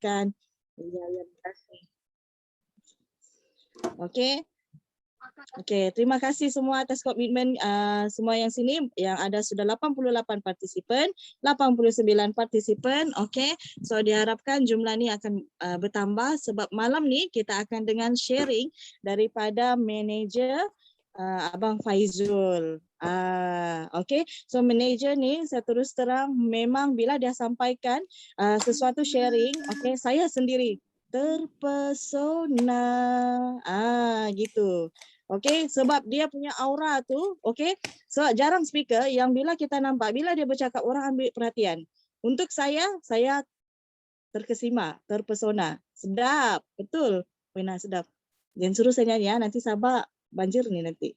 memberikan. Ya, terima kasih. Okey. Okey, terima kasih semua atas komitmen semua yang sini yang ada sudah 88 partisipan, 89 partisipan. Okey. So diharapkan jumlah ni akan bertambah sebab malam ni kita akan dengan sharing daripada manager Abang Faizul. Okey. So manager ni saya terus terang memang bila dia sampaikan sesuatu sharing, okey, saya sendiri terpesona. Gitu. Okey, sebab dia punya aura tu, okey. Sebab jarang speaker yang bila kita nampak, bila dia bercakap orang ambil perhatian. Untuk saya terkesima, terpesona. Sedap, betul. Wena sedap. Jangan suruh saya nyanyi ya, nanti Sabah banjir ni nanti.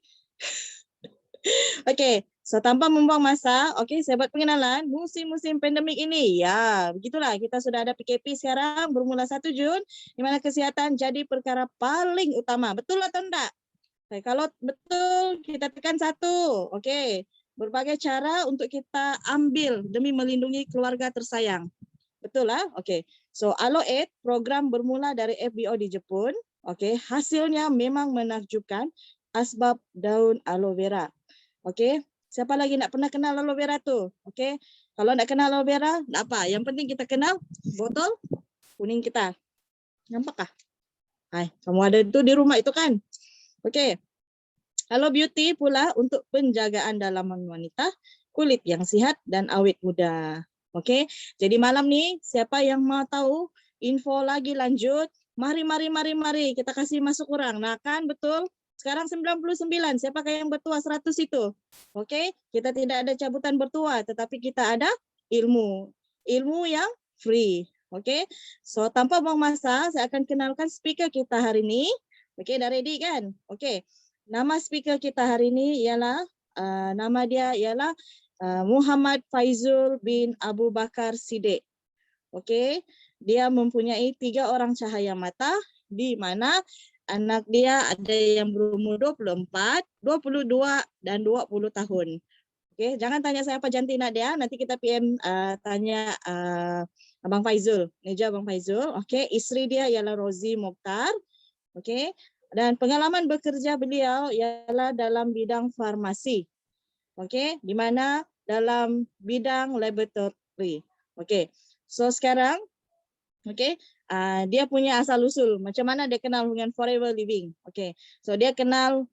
Okey, so tanpa membuang masa, okey, saya buat pengenalan musim-musim pandemik ini. Ya, begitulah kita sudah ada PKP sekarang bermula 1 Jun di mana kesihatan jadi perkara paling utama. Betul atau tidak? Okay, kalau betul kita tekan 1. Okey, berbagai cara untuk kita ambil demi melindungi keluarga tersayang. Betul lah? Okey. So Aloe 8 program bermula dari FBO di Jepun. Okey, hasilnya memang menakjubkan asbab daun aloe vera. Okey, siapa lagi nak pernah kenal aloe vera tu? Okey, kalau nak kenal aloe vera, tak apa. Yang penting kita kenal botol kuning kita. Nampakkah? Hai, kamu ada itu di rumah itu kan? Okey. Aloe Beauty pula untuk penjagaan dalaman wanita, kulit yang sihat dan awet muda. Okey. Jadi malam ni siapa yang mau tahu info lagi lanjut, mari kita kasih masuk orang. Nah kan betul? Sekarang 99, siapakah yang bertuah 100 itu? Okey, kita tidak ada cabutan bertuah tetapi kita ada ilmu. Ilmu yang free. Okey. So tanpa buang masa, saya akan kenalkan speaker kita hari ini. Okey, dah ready kan? Okey. Nama speaker kita hari ini ialah nama dia ialah Muhammad Faizul bin Abu Bakar Siddiq. Okey, dia mempunyai 3 orang cahaya mata di mana anak dia ada yang berumur 24, 22 dan 20 tahun. Okey, jangan tanya saya apa jantina dia, nanti kita PM tanya Abang Faizul, meja Abang Faizul. Okey, isteri dia ialah Rozi Mokhtar. Okey. Dan pengalaman bekerja beliau ialah dalam bidang farmasi. Okey, di mana dalam bidang laboratory. Okey. So sekarang okey, dia punya asal usul macam mana dia kenal dengan Forever Living. Okey. So dia kenal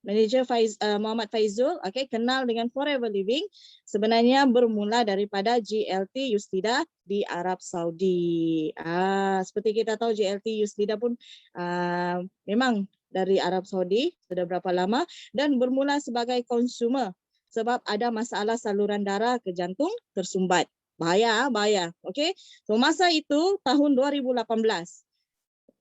manager Muhammad Faizul, okey, kenal dengan Forever Living sebenarnya bermula daripada GLT Yuslida di Arab Saudi. Seperti kita tahu GLT Yuslida pun memang dari Arab Saudi sudah berapa lama dan bermula sebagai konsumer sebab ada masalah saluran darah ke jantung tersumbat. Bahaya. Okey. So masa itu tahun 2018.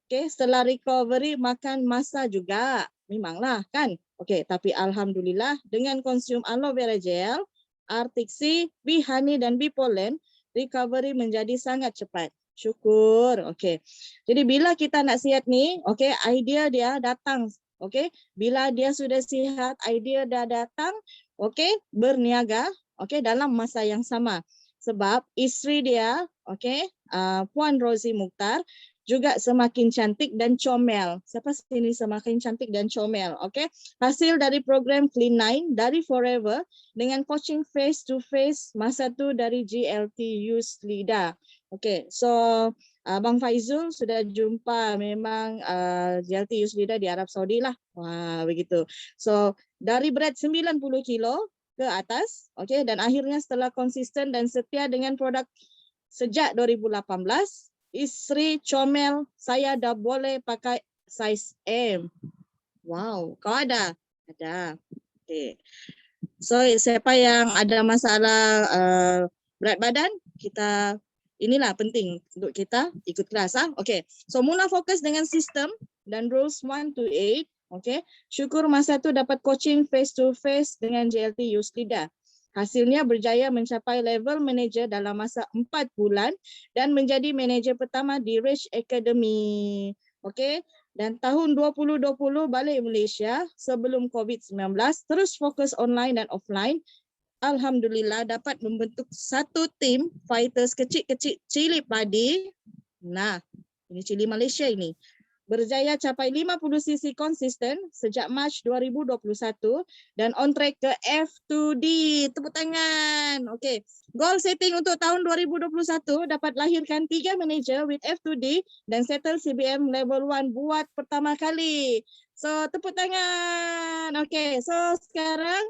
Okey, setelah recovery makan masa juga. Memanglah kan. Okey, tapi alhamdulillah dengan konsum aloe vera gel, Artixi, bee honey dan bee pollen, recovery menjadi sangat cepat. Syukur. Okey. Jadi bila kita nak sihat ni, okey, idea dia datang. Okey, bila dia sudah sihat, idea dia datang, okey, berniaga, okey, dalam masa yang sama. Sebab isteri dia, okey, Puan Rozi Mokhtar juga semakin cantik dan comel. Siapa sini semakin cantik dan comel? Okey. Hasil dari program Clean 9 dari Forever dengan coaching face to face masa tu dari GLT Yuslida. Okey. So Abang Faizul sudah jumpa memang GLT Yuslida di Arab Saudi lah. Wah, begitu. So dari berat 90 kilo ke atas, okey, dan akhirnya setelah konsisten dan setia dengan produk sejak 2018, isteri comel, saya dah boleh pakai size M. Wow, kau ada? Ada. Okay. So siapa yang ada masalah berat badan, kita inilah penting untuk kita ikut kelas. Okay. So mula fokus dengan sistem dan rules 1 to 8. Okay. Syukur masa tu dapat coaching face to face dengan JLT Yuslida. Hasilnya berjaya mencapai level manager dalam masa 4 bulan dan menjadi manager pertama di Rich Academy. Okey, dan tahun 2020 balik Malaysia sebelum COVID-19 terus fokus online dan offline. Alhamdulillah dapat membentuk satu tim fighters kecil-kecil cili padi. Nah, ini cili Malaysia ini. Berjaya capai 50 cc konsisten sejak Mac 2021 dan on track ke F2D. Tepuk tangan. Okey. Goal setting untuk tahun 2021 dapat lahirkan 3 manager with F2D dan settle CBM level 1 buat pertama kali. So, tepuk tangan. Okey, so sekarang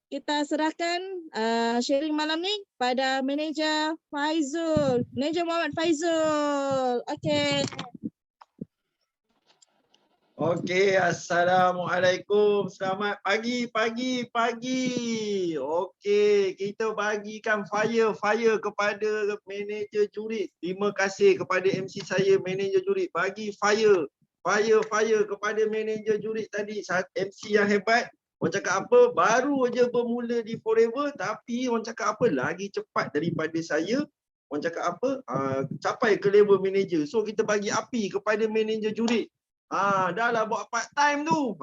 kita serahkan sharing malam ni pada manager Faizul. Manager Muhammad Faizul. Okey. Okey, Assalamualaikum. Selamat pagi. Okey, kita bagikan fire kepada manager jurid. Terima kasih kepada MC saya, manager jurid. Bagi fire kepada manager jurid tadi. MC yang hebat. Orang cakap apa? Baru aja bermula di Forever, tapi orang cakap apa? Lagi cepat daripada saya. Orang cakap apa? Capai ke level manager. So kita bagi api kepada manager jurid. Dah lah buat part time tu.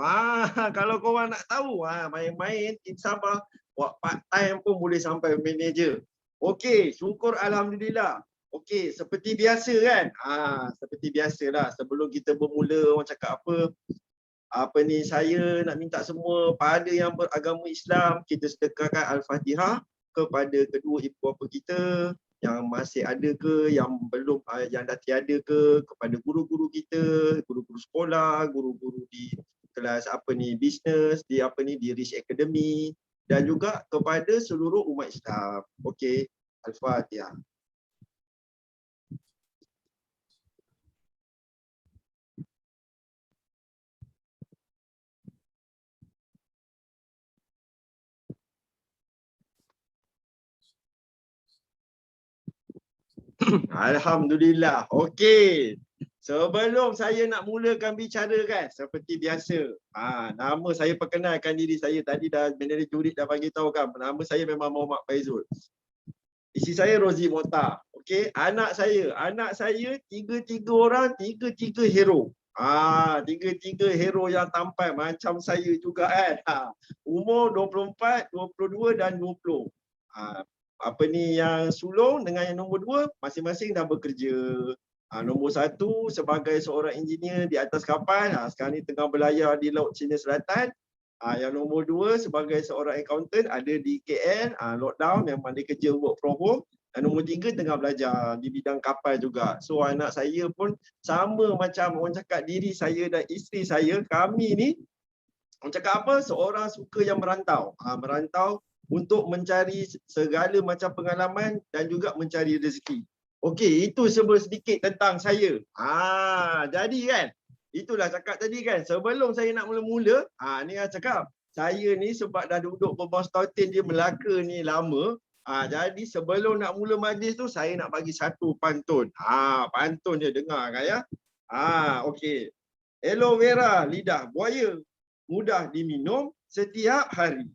Kalau korang nak tahu, main-main insyaAllah buat part time pun boleh sampai manager. Okey, syukur Alhamdulillah. Okey, seperti biasa kan? Seperti biasalah sebelum kita bermula orang cakap apa ni, saya nak minta semua pada yang beragama Islam, kita sedekahkan Al-Fatihah kepada kedua ibu bapa kita yang masih ada ke, yang belum, yang dah tiada ke, kepada guru-guru kita, guru-guru sekolah, guru-guru di kelas bisnes, di di Rich Academy, dan juga kepada seluruh umat Islam. Okey, Al-Fatihah. Alhamdulillah. Okey. Sebelum saya nak mulakan bicara kan, seperti biasa. Nama saya perkenalkan diri saya. Tadi dah manager jurid dah bagi tahu kan. Nama saya memang Muhammad Faizul. Isteri saya Rozi Mota. Okey, anak saya tiga-tiga orang, tiga-tiga hero. Tiga-tiga hero yang tampan macam saya juga kan. Umur 24, 22 dan 20. Yang sulung dengan yang nombor 2 masing-masing dah bekerja. Nombor 1 sebagai seorang engineer di atas kapal, sekarang ni tengah berlayar di Laut Cina Selatan. Yang nombor 2 sebagai seorang accountant ada di KL, lockdown, memang dia kerja work from home. Dan nombor 3 tengah belajar di bidang kapal juga. So anak saya pun sama macam orang cakap diri saya dan isteri saya, kami ni orang cakap seorang suka yang merantau. Merantau untuk mencari segala macam pengalaman dan juga mencari rezeki. Okey, itu sedikit tentang saya. Jadi kan, itulah cakap tadi kan, sebelum saya nak mula-mula, ni cakap, saya ni sebab dah duduk beberapa tahun di Melaka ni lama, jadi sebelum nak mula majlis tu, saya nak bagi satu pantun. Pantun je, dengar kan ya. Okey. Aloe vera lidah buaya, mudah diminum setiap hari.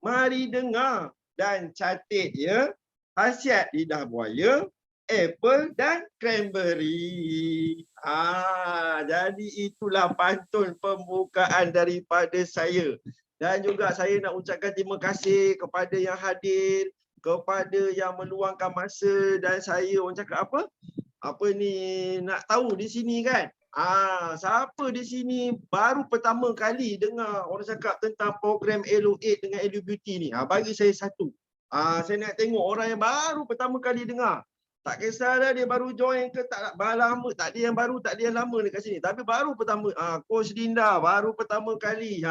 Mari dengar dan catat ya, khasiat lidah buaya, apple dan cranberry. Jadi itulah pantun pembukaan daripada saya. Dan juga saya nak ucapkan terima kasih kepada yang hadir, kepada yang meluangkan masa, dan saya orang cakap nak tahu di sini kan. Siapa di sini baru pertama kali dengar orang cakap tentang program Elo8 dengan Elo Beauty ni? Bagi saya satu. Saya nak tengok orang yang baru pertama kali dengar. Tak kisahlah dia baru join ke tak lama, tak ada yang baru, tak ada yang lama dekat sini. Tapi baru pertama, Coach Dinda baru pertama kali.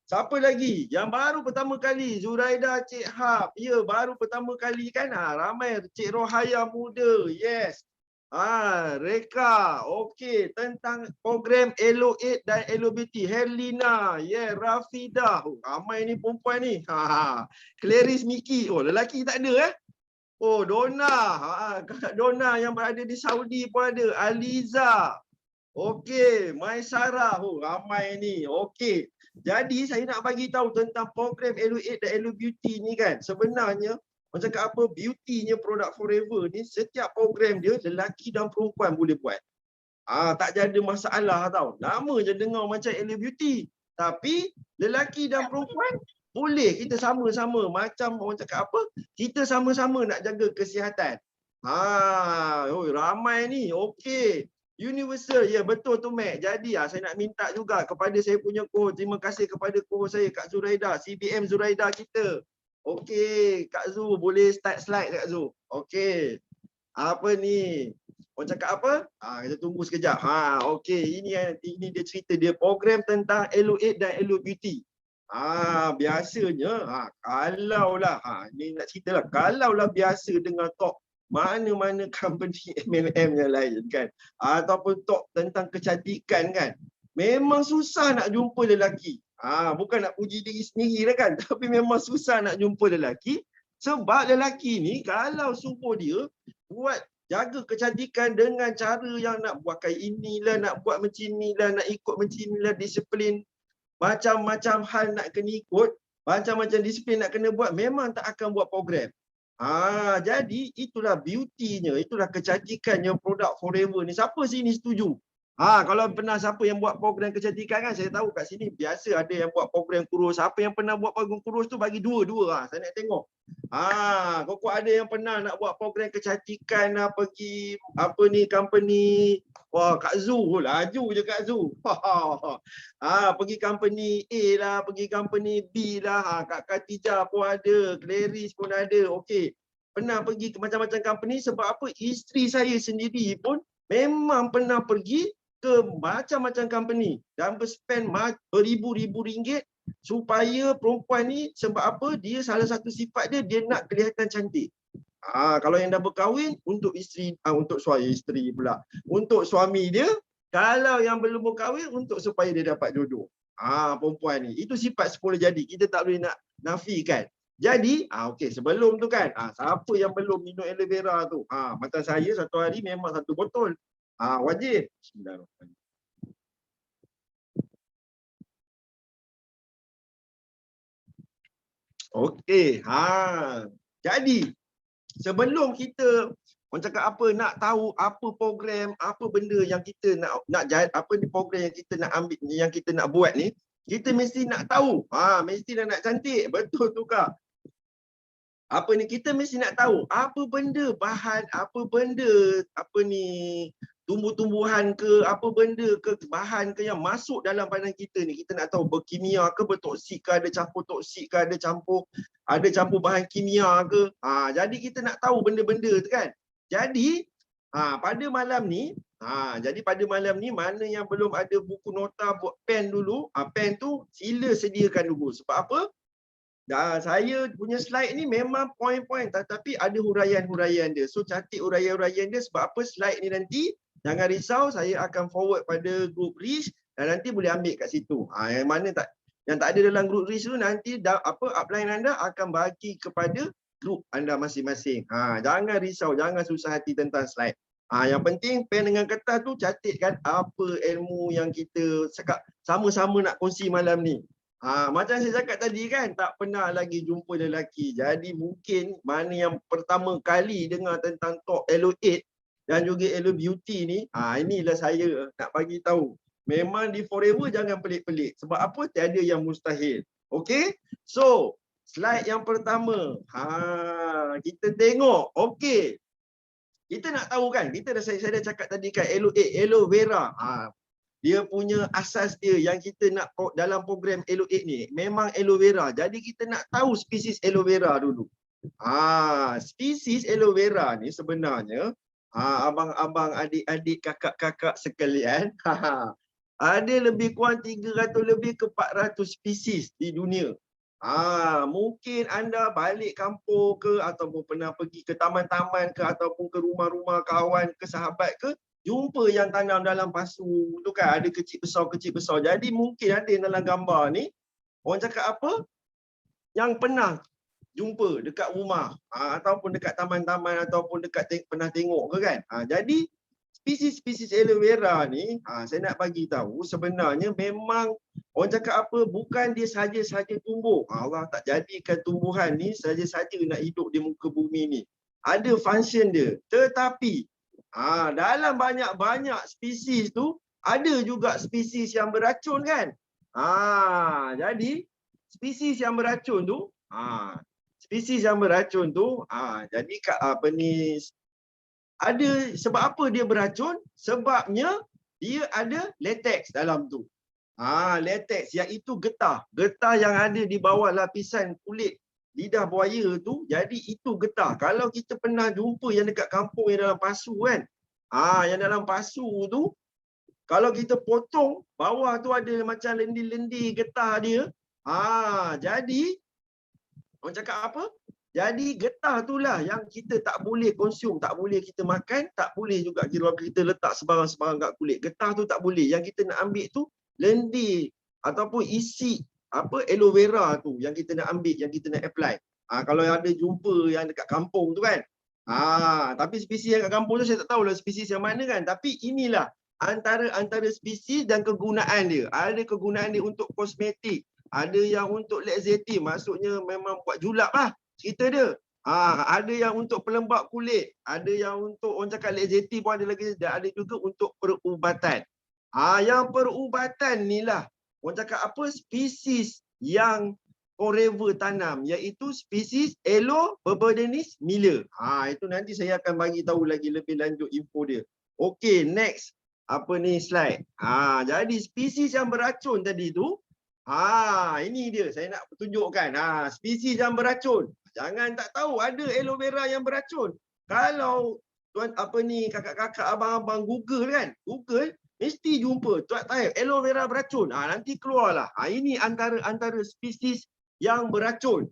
Siapa lagi yang baru pertama kali? Zuraida, Cik Hab. Ya, baru pertama kali kan. Ramai. Cik Rohaya muda. Yes. Reka, okey, tentang program Elo8 dan Elo Beauty. Herlina, Rafidah, ramai ni perempuan ni. Clarice Miki, lelaki tak ada Donna, Kakak Donna yang berada di Saudi pun ada. Aliza, okey, Maisara, ramai ni. Okey, jadi saya nak bagi tahu tentang program Elo8 dan Elo Beauty ni kan. Sebenarnya orang cakap beauty-nya produk Forever ni, setiap program dia lelaki dan perempuan boleh buat. Tak ada masalah tau. Lama je dengar macam Elo Beauty. Tapi lelaki dan perempuan boleh, kita sama-sama. Macam orang cakap kita sama-sama nak jaga kesihatan. Oh, ramai ni. Okey. Universal, ya betul tu Mac. Jadi saya nak minta juga kepada saya punya coach. Terima kasih kepada coach saya Kak Zuraida, CBM Zuraida kita. Okey, Kak Zu boleh start slide Kak Zu. Okey. Apa ni? Orang cakap apa? Kita tunggu sekejap. Okey, ini dia cerita dia program tentang Elo8 dan Elo Beauty. Biasanya kalaulah ni nak ceritalah, kalaulah biasa dengan top mana-mana company MLM yang lain kan, ataupun top tentang kecantikan kan, memang susah nak jumpa lelaki. Bukan nak puji diri sendiri lah kan, tapi memang susah nak jumpa lelaki. Sebab lelaki ni kalau suruh dia buat jaga kecantikan dengan cara yang nak buat kayak inilah, nak buat macam inilah, nak ikut macam inilah, disiplin macam-macam hal nak kena ikut, macam-macam disiplin nak kena buat, memang tak akan buat program. Jadi itulah beauty-nya, itulah kecantikannya produk Forever ni. Siapa sini setuju? Kalau pernah siapa yang buat program kecantikan kan, saya tahu kat sini biasa ada yang buat program kurus. Siapa yang pernah buat program kurus tu bagi dua. Saya nak tengok. Kok ada yang pernah nak buat program kecantikan pergi apa ni company. Wah, Kak Zu, laju je Kak Zu. Pergi company A lah, pergi company B lah. Kak Khatijah pun ada, Clarice pun ada. Okey. Pernah pergi ke macam-macam company sebab apa? Isteri saya sendiri pun memang pernah pergi ke macam-macam company dan berspend beribu-ribu ringgit supaya perempuan ni, sebab apa? Dia salah satu sifat dia nak kelihatan cantik. Kalau yang dah berkahwin untuk isteri, untuk isteri pula. Untuk suami dia, kalau yang belum berkahwin untuk supaya dia dapat jodoh. Perempuan ni. Itu sifat sepuluh jadi. Kita tak boleh nak nafikan. Jadi, okey, sebelum tu kan, siapa yang belum minum aloe vera tu? Macam saya satu hari memang satu botol. Wajib. Bismillahirrahmanirrahim. Okey. Jadi, sebelum kita orang cakap apa, nak tahu apa program, apa benda yang kita nak apa ni program yang kita nak ambil, yang kita nak buat ni, kita mesti nak tahu. Mesti nak cantik. Betul tu Kak. Apa ni, kita mesti nak tahu apa benda bahan, apa benda apa ni tumbuh-tumbuhan ke, apa benda ke, bahan ke yang masuk dalam badan kita ni. Kita nak tahu berkimia ke, bertoksik ke, ada campur toksik ke, ada campur bahan kimia ke. Jadi kita nak tahu benda-benda tu kan. Jadi pada malam ni, mana yang belum ada buku nota buat pen dulu, pen tu sila sediakan dulu. Sebab apa? Saya punya slide ni memang poin-poin, tetapi ada huraian-huraian dia. So catat huraian-huraian dia. Sebab apa, slide ni nanti jangan risau, saya akan forward pada group RIS dan nanti boleh ambil kat situ. Yang tak ada dalam group RIS tu nanti upline anda akan bagi kepada group anda masing-masing. Jangan risau, jangan susah hati tentang slide. Yang penting pen dengan kertas tu catatkan apa ilmu yang kita cakap sama-sama nak kongsi malam ni. Macam saya cakap tadi kan, tak pernah lagi jumpa lelaki. Jadi mungkin mana yang pertama kali dengar tentang top Elo8 dan juga Elo Beauty ni, inilah saya nak bagi tahu. Memang di Forever jangan pelik-pelik. Sebab apa? Tiada yang mustahil. Okey? So, slide yang pertama. Kita tengok. Okey. Kita nak tahu kan, saya dah cakap tadi kan, Elo8, aloe vera. Dia punya asas dia yang kita nak dalam program Elo8 ni memang aloe vera. Jadi kita nak tahu spesies aloe vera dulu. Spesies aloe vera ni sebenarnya abang-abang, adik-adik, kakak-kakak sekalian, ada lebih kurang 300 lebih ke 400 spesies di dunia. Mungkin anda balik kampung ke, ataupun pernah pergi ke taman-taman ke, ataupun ke rumah-rumah kawan ke, sahabat ke, jumpa yang tanam dalam pasu tu kan, ada kecil besar. Jadi mungkin ada yang dalam gambar ni, orang cakap apa, yang pernah jumpa dekat rumah, ataupun dekat taman-taman, ataupun dekat pernah tengok ke kan. Jadi spesies aloe vera ni, saya nak bagi tahu sebenarnya memang orang cakap apa, bukan dia saja-saja tumbuh. Allah tak jadikan tumbuhan ni saja-saja nak hidup di muka bumi ni. Ada function dia. Tetapi dalam banyak-banyak spesies tu, ada juga spesies yang beracun kan. Jadi spesies yang beracun tu, jadi apa ni, sebab apa dia beracun? Sebabnya dia ada latex dalam tu. Latex iaitu getah. Getah yang ada di bawah lapisan kulit lidah buaya tu, jadi itu getah. Kalau kita pernah jumpa yang dekat kampung yang dalam pasu kan. Yang dalam pasu tu, kalau kita potong, bawah tu ada macam lendir-lendir getah dia. Jadi orang cakap apa? Jadi getah itulah yang kita tak boleh konsum, tak boleh kita makan, tak boleh juga kita letak sebarang-sebarang kat kulit. Getah tu tak boleh. Yang kita nak ambil tu lendir ataupun isi aloe vera tu yang kita nak ambil, yang kita nak apply. Kalau ada jumpa yang dekat kampung tu kan. Tapi spesies yang kat kampung tu saya tak tahulah spesies yang mana kan. Tapi inilah antara spesies dan kegunaan dia. Ada kegunaan dia untuk kosmetik, ada yang untuk laxative, maksudnya memang buat julap lah cerita dia. Ada yang untuk pelembap kulit, ada yang untuk orang cakap laxative pun ada lagi, dan ada juga untuk perubatan. Yang perubatan ni lah orang cakap apa, spesies yang forever tanam, iaitu spesies Aloe berberenis Miller. Itu nanti saya akan bagi tahu lagi lebih lanjut info dia. Okey, next slide. Jadi spesies yang beracun tadi tu, ini dia saya nak tunjukkan. Spesies yang beracun. Jangan tak tahu ada aloe vera yang beracun. Kalau kakak-kakak, abang-abang Google kan, Google mesti jumpa type aloe vera beracun. Nanti keluarlah. Ini antara spesies yang beracun.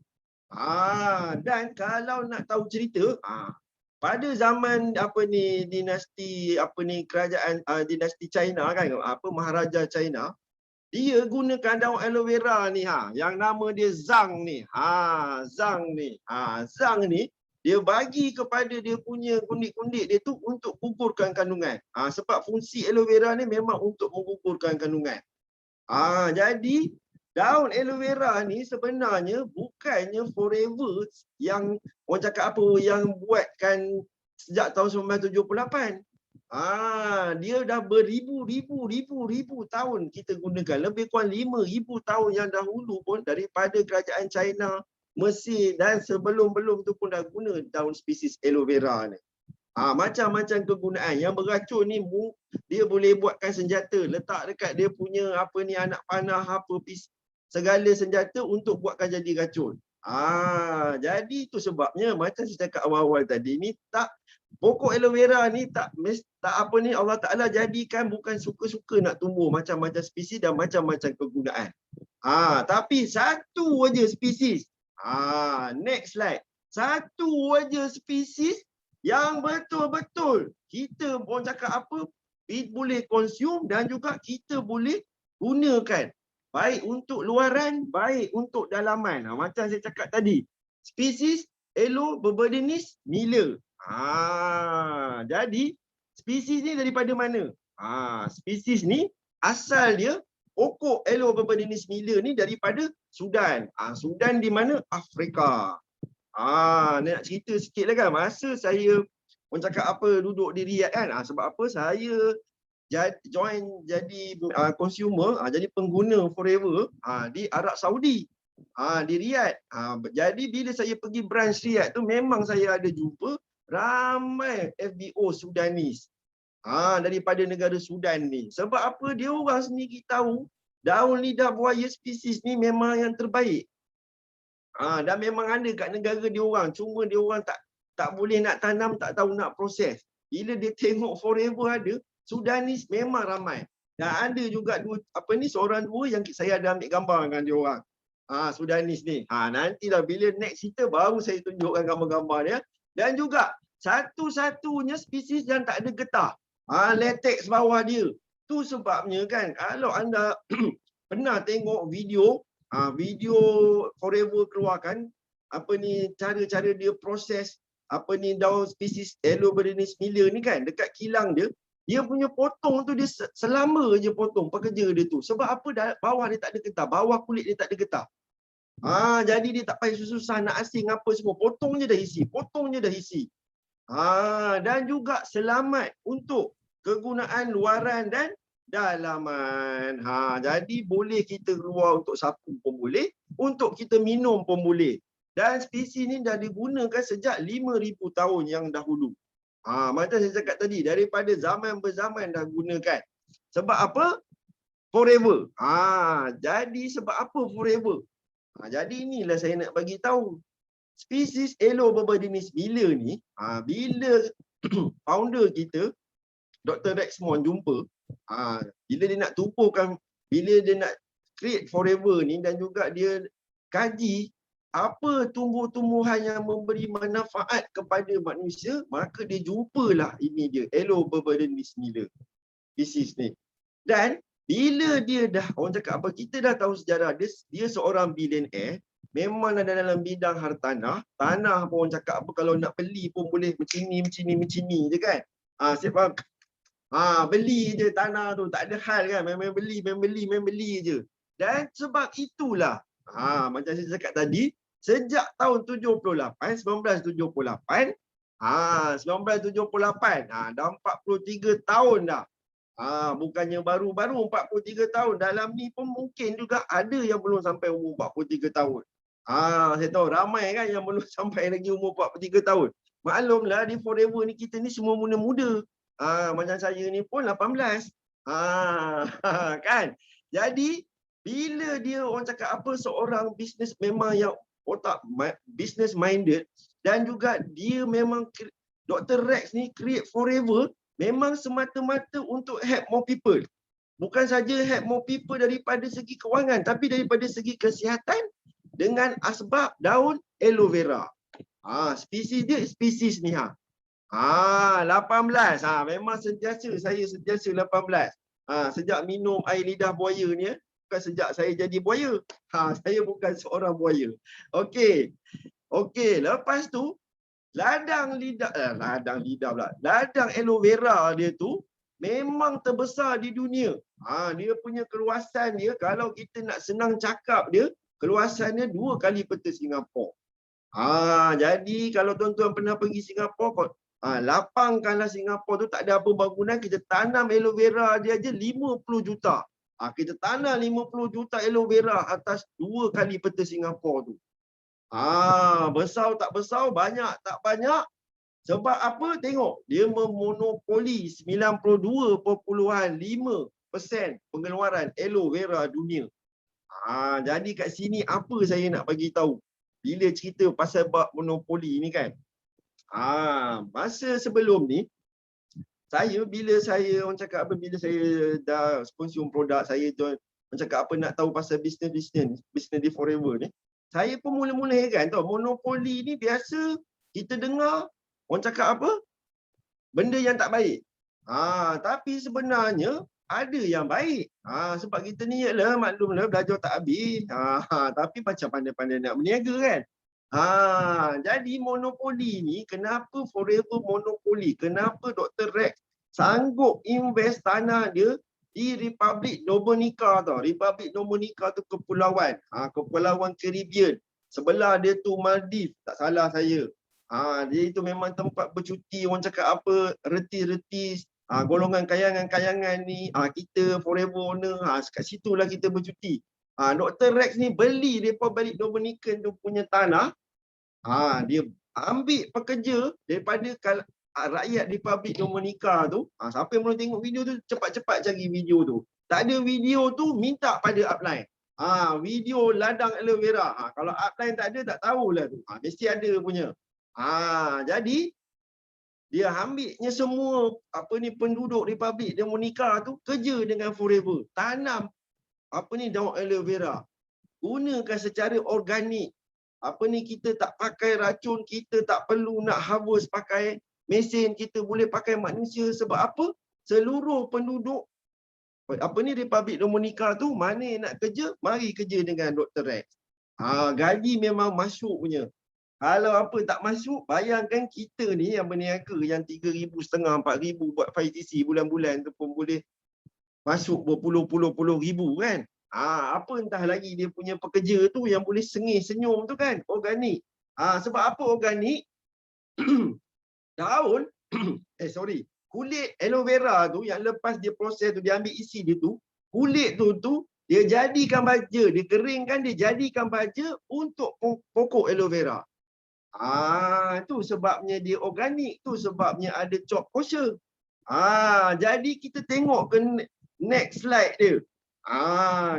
Dan kalau nak tahu cerita, pada zaman dinasti kerajaan dinasti China kan, Maharaja China, dia gunakan daun aloe vera ni, yang nama dia Zhang ni. Zhang ni dia bagi kepada dia punya kundik-kundik dia tu untuk gugurkan kandungan. Sebab fungsi aloe vera ni memang untuk menggugurkan kandungan. Jadi daun aloe vera ni sebenarnya bukannya forever yang orang cakap apa, yang buatkan sejak tahun 1978. Dia dah beribu-ribu tahun kita gunakan. Lebih kurang 5,000 tahun yang dahulu pun, daripada kerajaan China, Mesir dan sebelum-belum tu pun dah guna daun spesies aloe vera ni. Macam-macam kegunaan. Yang beracun ni dia boleh buatkan senjata, letak dekat dia punya anak panah, segala senjata untuk buatkan jadi racun. Jadi itu sebabnya macam saya cakap awal-awal tadi ni, pokok aloe vera ni Allah Ta'ala jadikan bukan suka-suka nak tumbuh macam-macam spesies dan macam-macam kegunaan. Tapi satu aja spesies. Next slide. Satu aja spesies yang betul-betul kita orang cakap apa, boleh konsum dan juga kita boleh gunakan. Baik untuk luaran, baik untuk dalaman. Macam saya cakap tadi. Spesies Aloe berberenis Miller. Jadi spesies ni daripada mana? Spesies ni asal dia, pokok Aloe berberenis Miller ni daripada Sudan. Sudan di mana? Afrika. Nak cerita sikit lah kan, masa saya orang cakap apa duduk di Riyadh kan, sebab apa saya jadi consumer, jadi pengguna forever di Arab Saudi, di Riyadh. Jadi bila saya pergi branch Riyadh tu, memang saya ada jumpa ramai FBO Sudanis daripada negara Sudan ni. Sebab apa? Dia orang sendiri tahu daun lidah buaya spesies ni memang yang terbaik. Dan memang ada kat negara dia orang, cuma dia orang tak boleh nak tanam, tak tahu nak proses. Bila dia tengok forever ada, Sudanis memang ramai. Dan ada juga seorang dua yang saya ada ambil gambar dengan dia orang. Sudanis ni. Nantilah bila next cerita baru saya tunjukkan gambar-gambar dia. Dan juga satu-satunya spesies yang tak ada getah. Latex bawah dia. Tu sebabnya kan, kalau anda pernah tengok video forever keluarkan cara-cara dia proses daun spesies Aloe berberenis Miller ni kan, dekat kilang dia punya potong tu, dia selama je potong pekerja dia tu. Sebab apa? Bawah dia tak ada getah, bawah kulit dia tak ada getah. Jadi dia tak payah susah nak asing apa semua, potong je dah isi. Dan juga selamat untuk kegunaan luaran dan dalaman. Jadi boleh kita keluar untuk sapu pun boleh, untuk kita minum pun boleh. Dan spesies ni dah digunakan sejak 5,000 tahun yang dahulu. Macam saya cakap tadi, daripada zaman berzaman dah gunakan. Sebab apa? Forever. Jadi sebab apa forever? Jadi inilah saya nak bagi tahu. Spesies elo berjenis mila ni, bila founder kita Dr. Rexmond jumpa, bila dia nak tumpukan, bila dia nak create forever ni, dan juga dia kaji apa tumbuh-tumbuhan yang memberi manfaat kepada manusia, maka dia jumpalah ini dia elo berjenis mila spesies ni. Dan bila dia dah, orang cakap apa, kita dah tahu sejarah dia seorang billionaire. Memang ada dalam bidang hartanah. Tanah pun orang cakap apa, kalau nak beli pun boleh macini je kan. Siap faham? Beli je tanah tu, tak ada hal kan. Memang beli je. Dan sebab itulah, macam saya cakap tadi, sejak tahun 1978, dah 43 tahun dah. Bukannya baru-baru 43 tahun. Dalam ni pun mungkin juga ada yang belum sampai umur 43 tahun. Saya tahu ramai kan yang belum sampai lagi umur 43 tahun. Maklumlah di Forever ni kita ni semua muda-muda. Macam saya ni pun 18. Kan? Jadi bila dia orang cakap apa, seorang bisnes memang yang otak business minded, dan juga dia memang Dr. Rex ni create Forever memang semata-mata untuk help more people. Bukan saja help more people daripada segi kewangan, tapi daripada segi kesihatan dengan asbab daun aloe vera. Spesies dia spesies ni 18. Memang saya sentiasa 18. Sejak minum air lidah buaya ni, bukan sejak saya jadi buaya. Saya bukan seorang buaya. Okey, lepas tu ladang aloe vera dia tu memang terbesar di dunia. Dia punya keluasan dia, kalau kita nak senang cakap dia, keluasannya 2 kali peta Singapura. Jadi kalau tuan-tuan pernah pergi Singapura, lapangkanlah Singapura tu, tak ada apa bangunan, kita tanam aloe vera dia aja 50 juta. Kita tanam 50 juta aloe vera atas 2 kali peta Singapura tu. Besar tak besar, banyak tak banyak. Sebab apa? Tengok, dia memonopoli 92.5% pengeluaran aloe vera dunia. Jadi kat sini apa saya nak bagi tahu bila cerita pasal bab monopoli ni kan. Masa sebelum ni, bila saya orang cakap apa, bila saya dah konsum produk saya tu, orang cakap apa nak tahu pasal bisnes di Forever ni, saya pun mula-mula heran tau. Monopoli ni biasa kita dengar orang cakap apa, benda yang tak baik. Tapi sebenarnya ada yang baik. Sebab kita ni ialah maklumlah belajar tak habis. Tapi macam pandai-pandai nak berniaga kan. Jadi monopoli ni, kenapa Forever monopoli? Kenapa Dr. Rex sanggup invest tanah dia di Republik Dominica tau. Republik Dominica tu kepulauan. Kepulauan Caribbean. Sebelah dia tu Maldives, tak salah saya. Dia itu memang tempat bercuti, orang cakap apa, reti-reti, golongan kayangan-kayangan ni, kita Forever owner, kat situlah kita bercuti. Dr. Rex ni beli Republik Dominican tu punya tanah, dia ambil pekerja daripada rakyat Republik Dominica tu. Siapa yang belum tengok video tu, cepat-cepat cari video tu. Tak ada video tu, minta pada upline. Video ladang aloe vera. Kalau upline tak ada, tak tahulah tu. Mesti ada punya. Jadi dia ambilnya semua penduduk Republik Dominica tu kerja dengan Forever. Tanam daun aloe vera. Gunakan secara organik. Kita tak pakai racun, kita tak perlu nak harvest pakai mesin, kita boleh pakai manusia. Sebab apa? Seluruh penduduk Republik Dominica tu, mana yang nak kerja, mari kerja dengan Dr. Rex. Gaji memang masuk punya. Kalau tak masuk, bayangkan kita ni yang berniaga yang 3,500, 4,000 buat 5TC bulan-bulan tu pun boleh masuk berpuluh-puluh ribu kan. Entah lagi dia punya pekerja tu yang boleh sengih senyum tu kan, organik. Sebab apa organik? Daun kulit aloe vera tu yang lepas dia proses tu, dia ambil isi dia tu, kulit tu dia jadikan baja, dia keringkan, dia jadikan baja untuk pokok aloe vera. Tu sebabnya dia organik, tu sebabnya ada chop kosher. Jadi kita tengok ke next slide dia.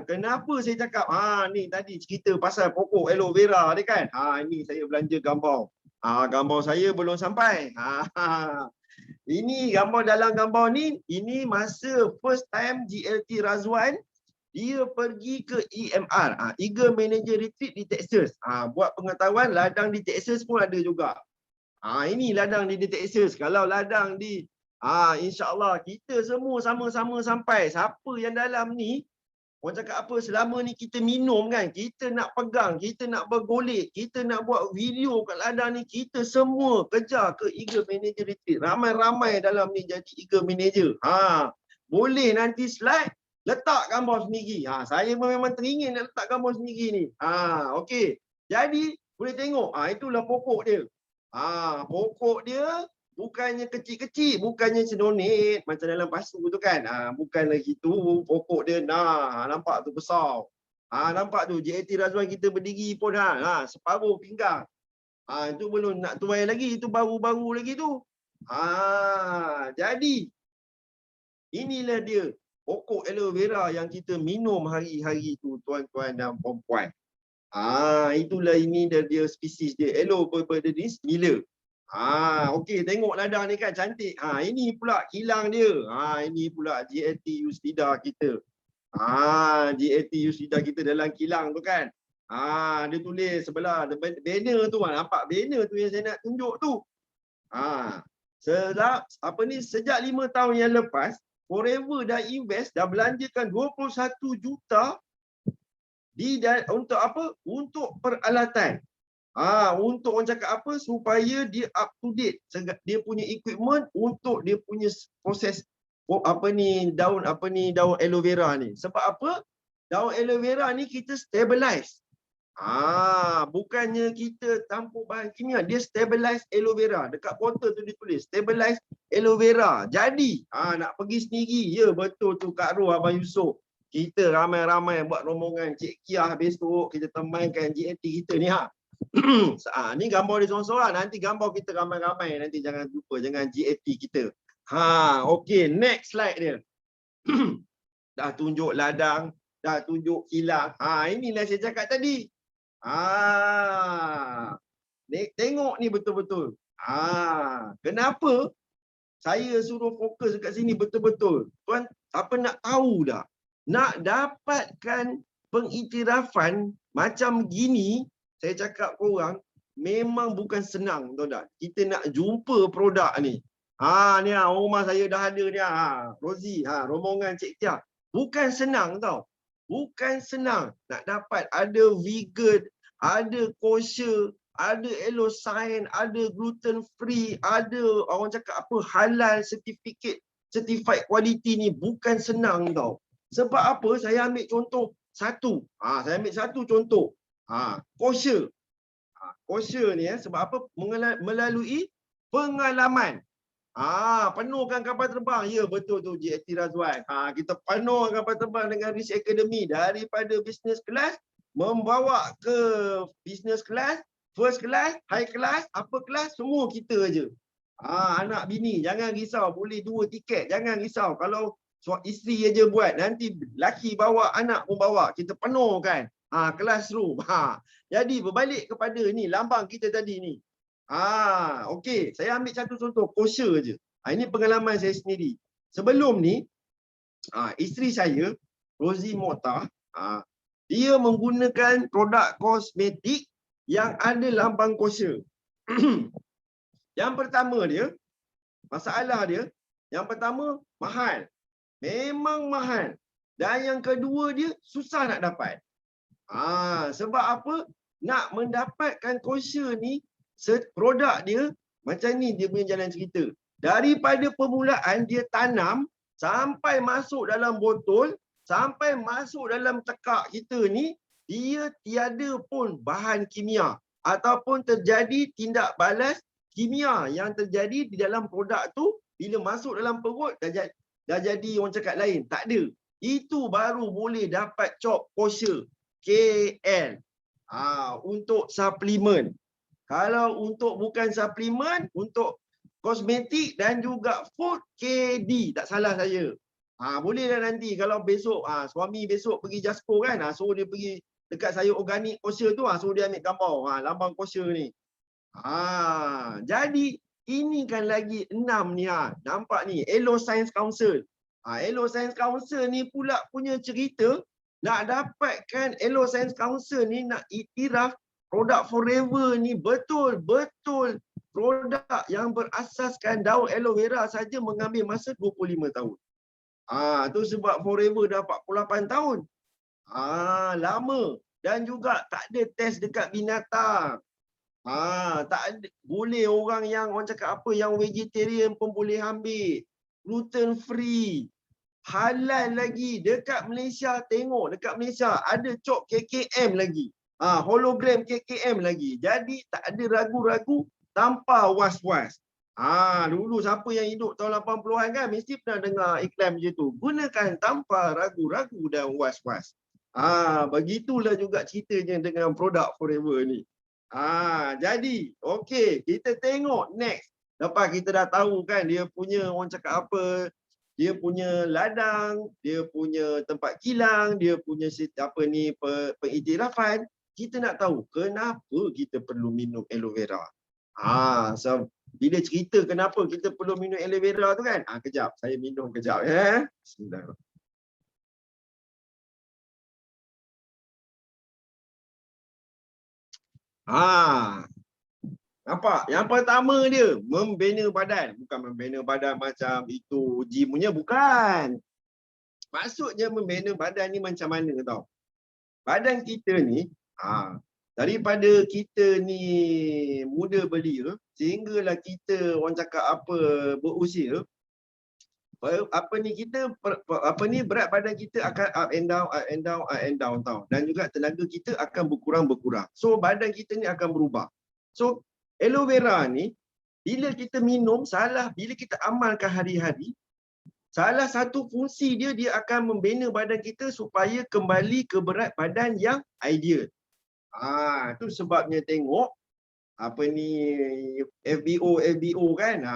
Kenapa saya cakap ni tadi cerita pasal pokok aloe vera ni kan. Ini saya belanja gambar. Gambar saya belum sampai. Ini gambar dalam gambar ni, ini masa first time GLT Razwan dia pergi ke EMR, Eagle Manager Retreat di Texas. Buat pengetahuan, ladang di Texas pun ada juga. Ini ladang di Texas. Kalau ladang di insya-Allah kita semua sama-sama sampai. Siapa yang dalam ni, orang cakap apa, selama ni kita minum kan, kita nak pegang, kita nak bergolek, kita nak buat video kat ladang ni, kita semua kejar ke Eagle Manager Retreat. Ramai-ramai dalam ni jadi Eagle Manager. Boleh nanti slide, letak gambar sendiri. Saya memang teringin nak letak gambar sendiri ni. Okey. Jadi, boleh tengok, itulah pokok dia. Pokok dia bukannya kecil-kecil, bukannya sedonit macam dalam pasu tu kan. Bukan lagi tu, pokok dia nampak tu besar. Nampak tu JLT Razwan kita berdiri pun separuh pinggang. Itu belum nak tuai lagi, itu baru-baru lagi tu. Jadi inilah dia pokok aloe vera yang kita minum hari-hari tu, tuan-tuan dan puan-puan. Itulah ini dia spesies dia. Aloe berberis mila. Okey, tengok ladang ni kan cantik. Ini pula kilang dia. Ini pula GLT Yustida kita. GLT Yustida kita dalam kilang tu kan. Dia tulis sebelah banner tu, nampak banner tu yang saya nak tunjuk tu. Sejak 5 tahun yang lepas, Forever dah invest, dah belanjakan 21 juta untuk apa? Untuk peralatan. Untuk orang cakap apa, supaya dia up to date. Dia punya equipment untuk dia punya proses daun aloe vera ni. Sebab apa? Daun aloe vera ni kita stabilize. Bukannya kita tampuk bahan kimia, dia stabilize aloe vera. Dekat botol tu ditulis stabilize aloe vera. Jadi nak pergi sendiri. Ya betul tu Kak Ro, Abang Yusof. Kita ramai-ramai buat rombongan Cik Kiah besok, kita temankan GLT kita ni ni gambar dia seorang-seorang. Nanti gambar kita ramai-ramai. Nanti jangan lupa, jangan GLT kita. Okey, next slide dia. Dah tunjuk ladang, dah tunjuk kilang. Inilah saya cakap tadi. Tengok ni betul-betul. Kenapa saya suruh fokus dekat sini betul-betul? Tuan, apa nak tahu dah? Nak dapatkan pengiktirafan macam gini, saya cakap korang, memang bukan senang, tuan tak? Kita nak jumpa produk ni. Ni rumah saya dah ada ni. Rozi, rombongan Cik Tia. Bukan senang tau. Bukan senang nak dapat ada vegan, ada kosher, ada Alosign, ada gluten free, ada orang cakap apa halal certified quality ni bukan senang tau. Sebab apa? Saya ambil contoh satu. Saya ambil satu contoh. Kosher. Kosher ni sebab apa? Melalui pengalaman. Penuhkan kapal terbang. Ya betul tu GLT Razwan. Kita penuhkan kapal terbang dengan Research Academy daripada business class membawa ke business class, first class, high class, upper class, semua kita aja. Anak bini jangan risau, boleh 2 tiket, jangan risau. Kalau isteri aja buat, nanti laki bawa, anak pun bawa. Kita penuhkan classroom. Jadi berbalik kepada ni lambang kita tadi ni. Okey, saya ambil satu contoh kosher je. Ini pengalaman saya sendiri. Sebelum ni, isteri saya, Rozi Mota, dia menggunakan produk kosmetik yang ada lambang kosher. Yang pertama dia, masalah dia, yang pertama mahal. Memang mahal. Dan yang kedua dia susah nak dapat. Sebab apa? Nak mendapatkan kosher ni, produk dia macam ni dia punya jalan cerita. Daripada permulaan dia tanam sampai masuk dalam botol, sampai masuk dalam tekak kita ni, dia tiada pun bahan kimia ataupun terjadi tindak balas kimia yang terjadi di dalam produk tu. Bila masuk dalam perut dah jadi orang cakap lain. Tak ada. Itu baru boleh dapat chop kosher KL untuk suplemen. Kalau untuk bukan suplemen, untuk kosmetik dan juga food KD, tak salah saya. Bolehlah nanti kalau besok suami besok pergi Jasco kan, suruh dia pergi dekat sayur organik kosher tu, suruh dia ambil gambar lambang kosher ni. Jadi ini kan lagi 6 ni, nampak ni, Elo Science Council. Elo Science Council ni pula punya cerita, nak dapatkan Elo Science Council ni nak iktiraf produk Forever ni betul-betul produk yang berasaskan daun aloe vera saja mengambil masa 25 tahun. Tu sebab Forever dah 48 tahun. Lama. Dan juga tak ada test dekat binatang. Tak ada, boleh orang yang orang cakap apa, yang vegetarian pun boleh ambil. Gluten free. Halal lagi. Dekat Malaysia, tengok dekat Malaysia ada cok KKM lagi. Hologram KKM lagi. Jadi tak ada ragu-ragu tanpa was-was. Dulu siapa yang hidup tahun 80-an kan mesti pernah dengar iklan macam tu. Gunakan tanpa ragu-ragu dan was-was. Begitulah juga ceritanya dengan produk Forever ni. Jadi okey, kita tengok next. Lepas kita dah tahu kan dia punya orang cakap apa, dia punya ladang, dia punya tempat kilang, dia punya pengiktirafan. Kita nak tahu kenapa kita perlu minum aloe vera. So bila cerita kenapa kita perlu minum aloe vera tu kan, kejap saya minum kejap ya. Bismillahirrahmanirrahim. Nampak? Yang pertama dia membina badan. Bukan membina badan macam itu gym punya, bukan. Maksudnya membina badan ni macam mana tau? Badan kita ni, daripada kita ni muda belia, sehinggalah kita orang cakap apa berusia, berat badan kita akan up and down tau. Dan juga tenaga kita akan berkurang. So badan kita ni akan berubah. So aloe vera ni bila kita minum, bila kita amalkan hari-hari, salah satu fungsi dia akan membina badan kita supaya kembali ke berat badan yang ideal. Itu sebabnya tengok FBO kan,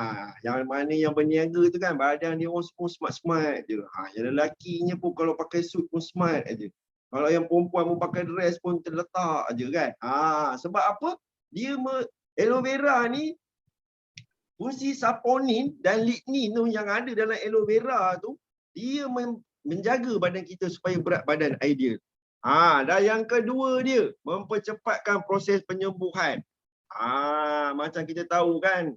yang mana yang berniaga tu kan, badan dia orang semua smart je. Yang lelakinya pun kalau pakai suit pun smart aje. Kalau yang perempuan pun pakai dress pun terletak aje kan. Sebab apa? Aloe vera ni fungsi saponin dan lignin tu yang ada dalam aloe vera tu, dia menjaga badan kita supaya berat badan ideal. Dan yang kedua dia mempercepatkan proses penyembuhan. Macam kita tahu kan,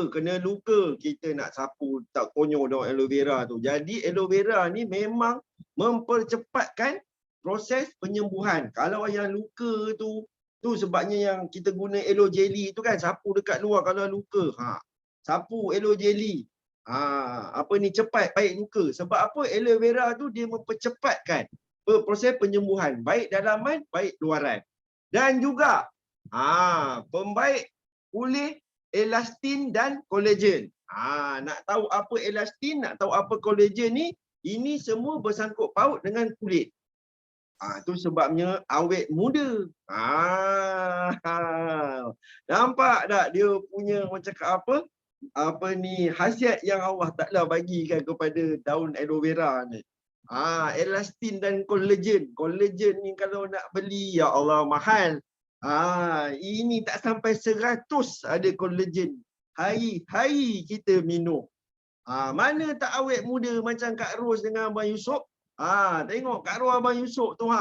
kena luka, kita nak sapu tak konyol daun aloe vera tu. Jadi aloe vera ni memang mempercepatkan proses penyembuhan. Kalau yang luka tu sebabnya yang kita guna aloe jelly tu kan, sapu dekat luar kalau luka. Sapu aloe jelly. Cepat baik luka. Sebab apa? Aloe vera tu dia mempercepatkan proses penyembuhan, baik dalaman, baik luaran. Dan juga pembaik pulih elastin dan kolagen. Nak tahu apa elastin, nak tahu apa kolagen ni, ini semua bersangkut paut dengan kulit. Itu sebabnya awet muda. Nampak tak dia punya orang cakap apa khasiat yang Allah Ta'ala bagikan kepada daun aloe vera ni. Elastin dan kolagen. Kolagen ni kalau nak beli, ya Allah, mahal. Ini tak sampai 100 ada kolagen. Hari-hari kita minum. Mana tak awet muda macam Kak Ros dengan Abang Yusof. Tengok Kak Ros, Abang Yusof tu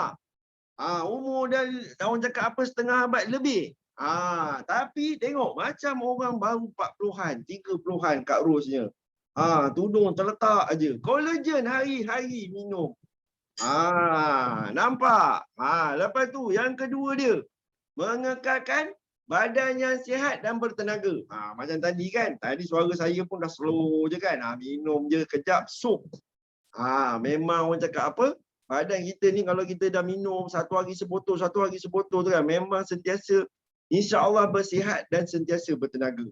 umur dah orang cakap apa setengah abad lebih. Tapi tengok macam orang baru 40-an, 30-an Kak Rosnya. Tudung terletak aja. Kolagen hari-hari minum. Nampak? Lepas tu yang kedua dia mengekalkan badan yang sihat dan bertenaga. Macam tadi kan, tadi suara saya pun dah slow je kan. Minum je kejap sup. Memang orang cakap apa, badan kita ni kalau kita dah minum satu hari sebotol tu kan, memang sentiasa insya-Allah bersihat dan sentiasa bertenaga.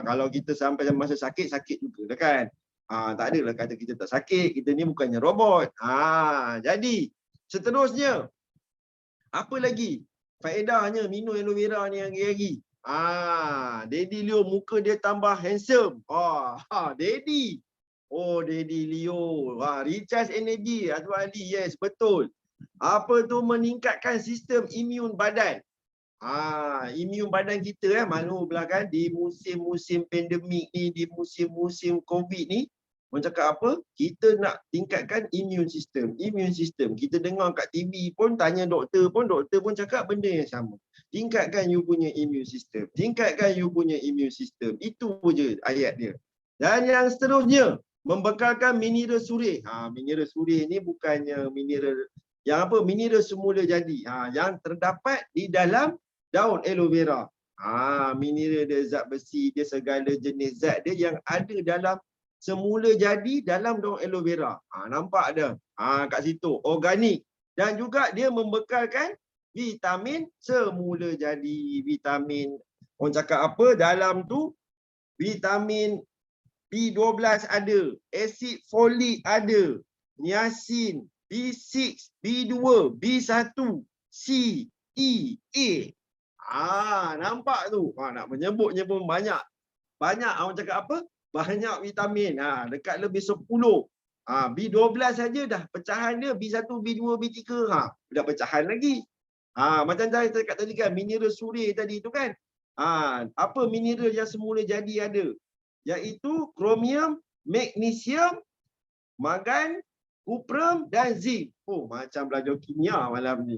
Kalau kita sampai masa sakit juga kan. Tak adalah kata kita tak sakit, kita ni bukannya robot. Jadi seterusnya, apa lagi faedahnya minum aloe vera ni hari-hari? Daddy Leo muka dia tambah handsome. Daddy. Oh, Daddy Leo. Recharge energy. Azwar Ali. Yes, betul. Apa tu meningkatkan sistem imun badan. Imun badan kita maklum pula kan di musim-musim pandemik ni, di musim-musim COVID ni, orang cakap apa? Kita nak tingkatkan imun sistem. Imun sistem. Kita dengar kat TV pun, tanya doktor pun cakap benda yang sama. Tingkatkan you punya imun sistem. Tingkatkan you punya imun sistem. Itu je ayat dia. Dan yang seterusnya, membekalkan mineral surih. Mineral surih ni bukannya mineral yang apa? Mineral semula jadi. Yang terdapat di dalam daun aloe vera. Mineral dia, zat besi dia, segala jenis zat dia yang ada dalam semula jadi dalam daun aloe vera. Nampak ada? Kat situ. Organik. Dan juga dia membekalkan vitamin semula jadi. Vitamin, orang cakap apa? Dalam tu, vitamin B12 ada. Asid folik ada. Niacin, B6, B2, B1, C, E, A. Nampak tu? Nak menyebutnya pun banyak. Banyak orang cakap apa? Banyak vitamin. Dekat lebih 10. B12 saja dah pecahan dia B1, B2, B3. Dah pecahan lagi. Macam saya cakap tadi kan, mineral surih tadi tu kan. Apa mineral yang semula jadi ada? Iaitu kromium, magnesium, mangan, kuprum dan zinc. Macam belajar kimia malam ni.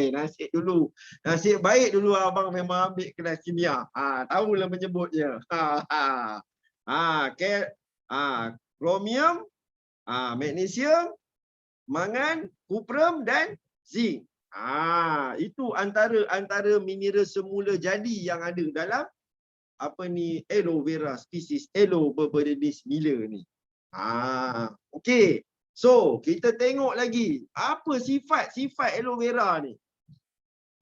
Nasib dulu. Nasib baik dulu abang memang ambil kelas kimia. Tahulah menyebutnya. Kromium, magnesium, mangan, kuprum dan zinc. Itu antara mineral semula jadi yang ada dalam apa ni, aloe vera, spesies aloe berbenis mila ni. Okey. So, kita tengok lagi apa sifat-sifat aloe vera ni.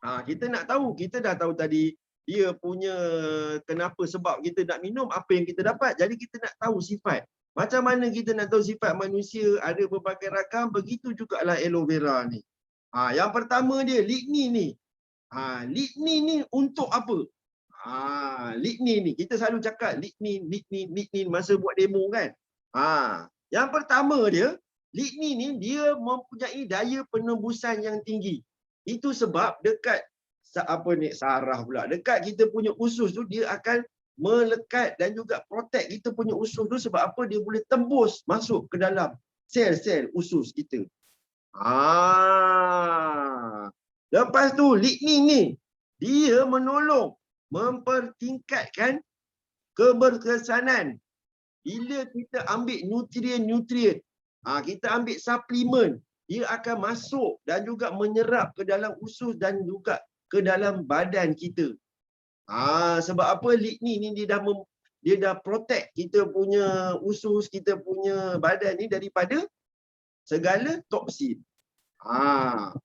Kita nak tahu, kita dah tahu tadi dia punya kenapa, sebab kita nak minum, apa yang kita dapat. Jadi kita nak tahu sifat. Macam mana kita nak tahu sifat manusia, ada berbagai rakam, begitu jugalah aloe vera ni. Yang pertama dia lignin ni. Lignin ni untuk apa? Lignin ni kita selalu cakap lignin masa buat demo kan. Yang pertama dia, lignin ni dia mempunyai daya penembusan yang tinggi. Itu sebab dekat saraf pula, dekat kita punya usus tu dia akan melekat dan juga protect kita punya usus tu. Sebab apa? Dia boleh tembus masuk ke dalam sel-sel usus kita. Lepas tu lignin ni dia menolong mempertingkatkan keberkesanan. Bila kita ambil nutrien-nutrien, kita ambil suplemen, dia akan masuk dan juga menyerap ke dalam usus dan juga ke dalam badan kita. Sebab apa? Lignin ni dia dah protect kita punya usus, kita punya badan ni daripada segala toksin.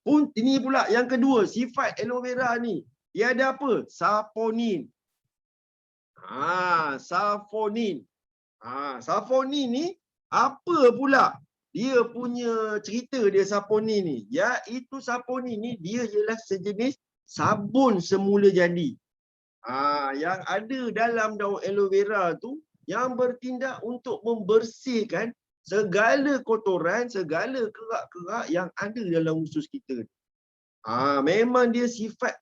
Pun ini pula yang kedua, sifat aloe vera ni. Dia ada apa? Saponin. Saponin. Saponin ni apa pula? Dia punya cerita dia saponin ni. Iaitu saponin ni dia ialah sejenis sabun semula jadi. Yang ada dalam daun aloe vera tu yang bertindak untuk membersihkan segala kotoran, segala kerak-kerak yang ada dalam usus kita. Memang dia sifat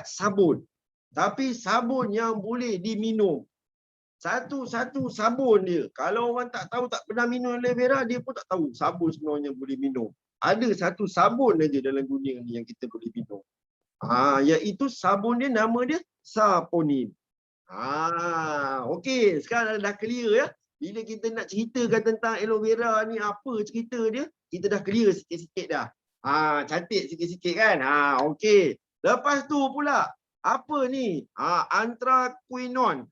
sabun. Tapi sabun yang boleh diminum. Satu sabun dia. Kalau orang tak tahu, tak pernah minum aloe vera, dia pun tak tahu sabun sebenarnya boleh minum. Ada satu sabun aja dalam dunia ni yang kita boleh minum. Iaitu sabun dia, nama dia saponin. Okey, sekarang dah clear ya. Bila kita nak ceritakan tentang aloe vera ni, apa cerita dia, kita dah clear sikit-sikit dah. Cantik sikit-sikit kan. Okey. Lepas tu pula, apa ni? Anthraquinone.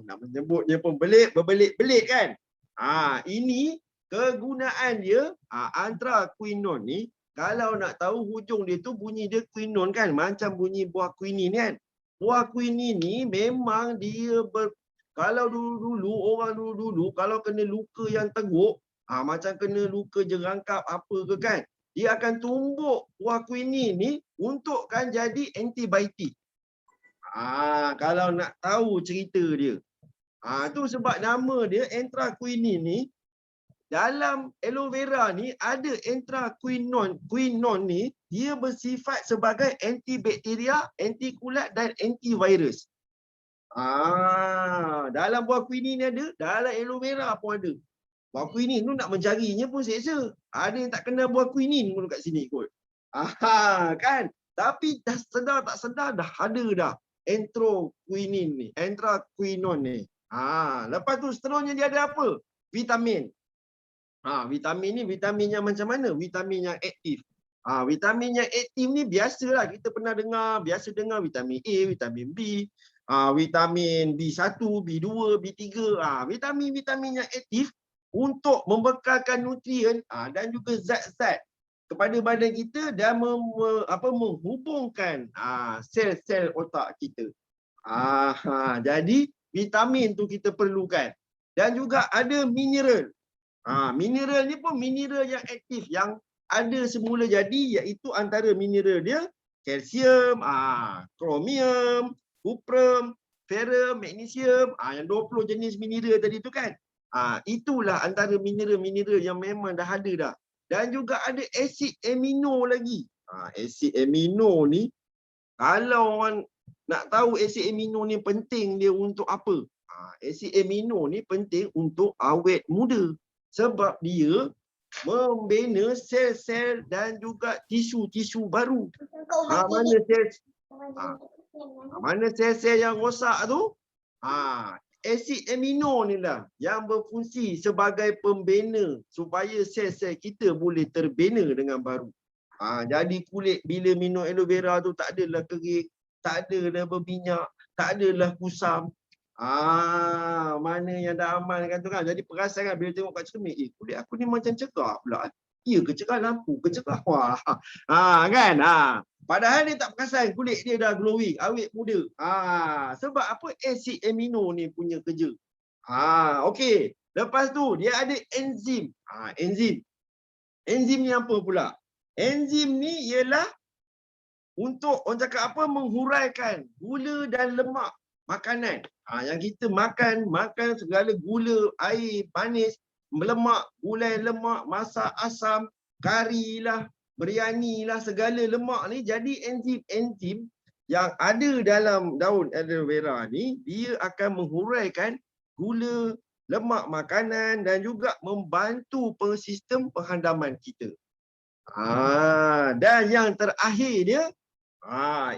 Nak menyebutnya pun berbelit-belit kan. Ini kegunaan dia, anthraquinone ni, kalau nak tahu hujung dia tu bunyi dia quinone kan, macam bunyi buah quinin kan. Buah quinin ni memang dia kalau orang dulu kalau kena luka yang teruk, macam kena luka jerangkap apa ke kan, dia akan tumbuk buah quinin ni untuk kan jadi antibiotik. Kalau nak tahu cerita dia. Tu sebab nama dia entraquinine ni, dalam aloe vera ni ada entraquinone. Quinone ni dia bersifat sebagai antibakteria, antikulat dan antivirus. Dalam buah quinine ni ada, dalam aloe vera pun ada. Buah quinine tu nak mencarinya pun seksa. Ada yang tak kenal buah quinine pun kat sini kot. Kan? Tapi dah sedar tak sedar dah ada dah entraquinine ni, entraquinone ni. Lepas tu seterusnya dia ada apa? Vitamin. Vitamin ni vitamin yang macam mana? Vitamin yang aktif. Vitamin yang aktif ni biasalah kita pernah dengar, biasa dengar vitamin A, vitamin B, vitamin B1, B2, B3. Vitamin-vitamin yang aktif untuk membekalkan nutrien dan juga zat-zat kepada badan kita dan menghubungkan sel-sel otak kita. Jadi vitamin tu kita perlukan. Dan juga ada mineral. Mineral ni pun mineral yang aktif yang ada semula jadi, iaitu antara mineral dia kalsium, kromium, kuprum, ferrum, magnesium, yang 20 jenis mineral tadi tu kan. Itulah antara mineral-mineral yang memang dah ada dah. Dan juga ada asid amino lagi. Asid amino ni, kalau orang nak tahu asid amino ni penting dia untuk apa? Asid amino ni penting untuk awet muda. Sebab dia membina sel-sel dan juga tisu-tisu baru. Mana sel-sel yang rosak tu? Asid amino ni lah yang berfungsi sebagai pembina supaya sel-sel kita boleh terbina dengan baru. Jadi kulit bila minum aloe vera tu tak adalah kering, tak adalah berminyak, tak adalah kusam. Mana yang dah amalkan tu kan. Jadi perasan kan bila tengok kat cermin, kulit aku ni macam cerah pula. Ya ke cerah, lampu ke cerah. Kan? Padahal dia tak perasan kulit dia dah glowing, awet muda. Sebab apa? Asid amino ni punya kerja. Okey. Lepas tu dia ada enzim. Enzim. Enzim ni apa pula? Enzim ni ialah untuk orang cakap apa? Menghuraikan gula dan lemak makanan. Yang kita makan segala gula, air, manis, lemak, gulai lemak, masak asam, kari lah, biryani lah, segala lemak ni jadi enzim-enzim yang ada dalam daun aloe vera ni, dia akan menghuraikan gula, lemak makanan dan juga membantu sistem penghandaman kita. Dan yang terakhir dia,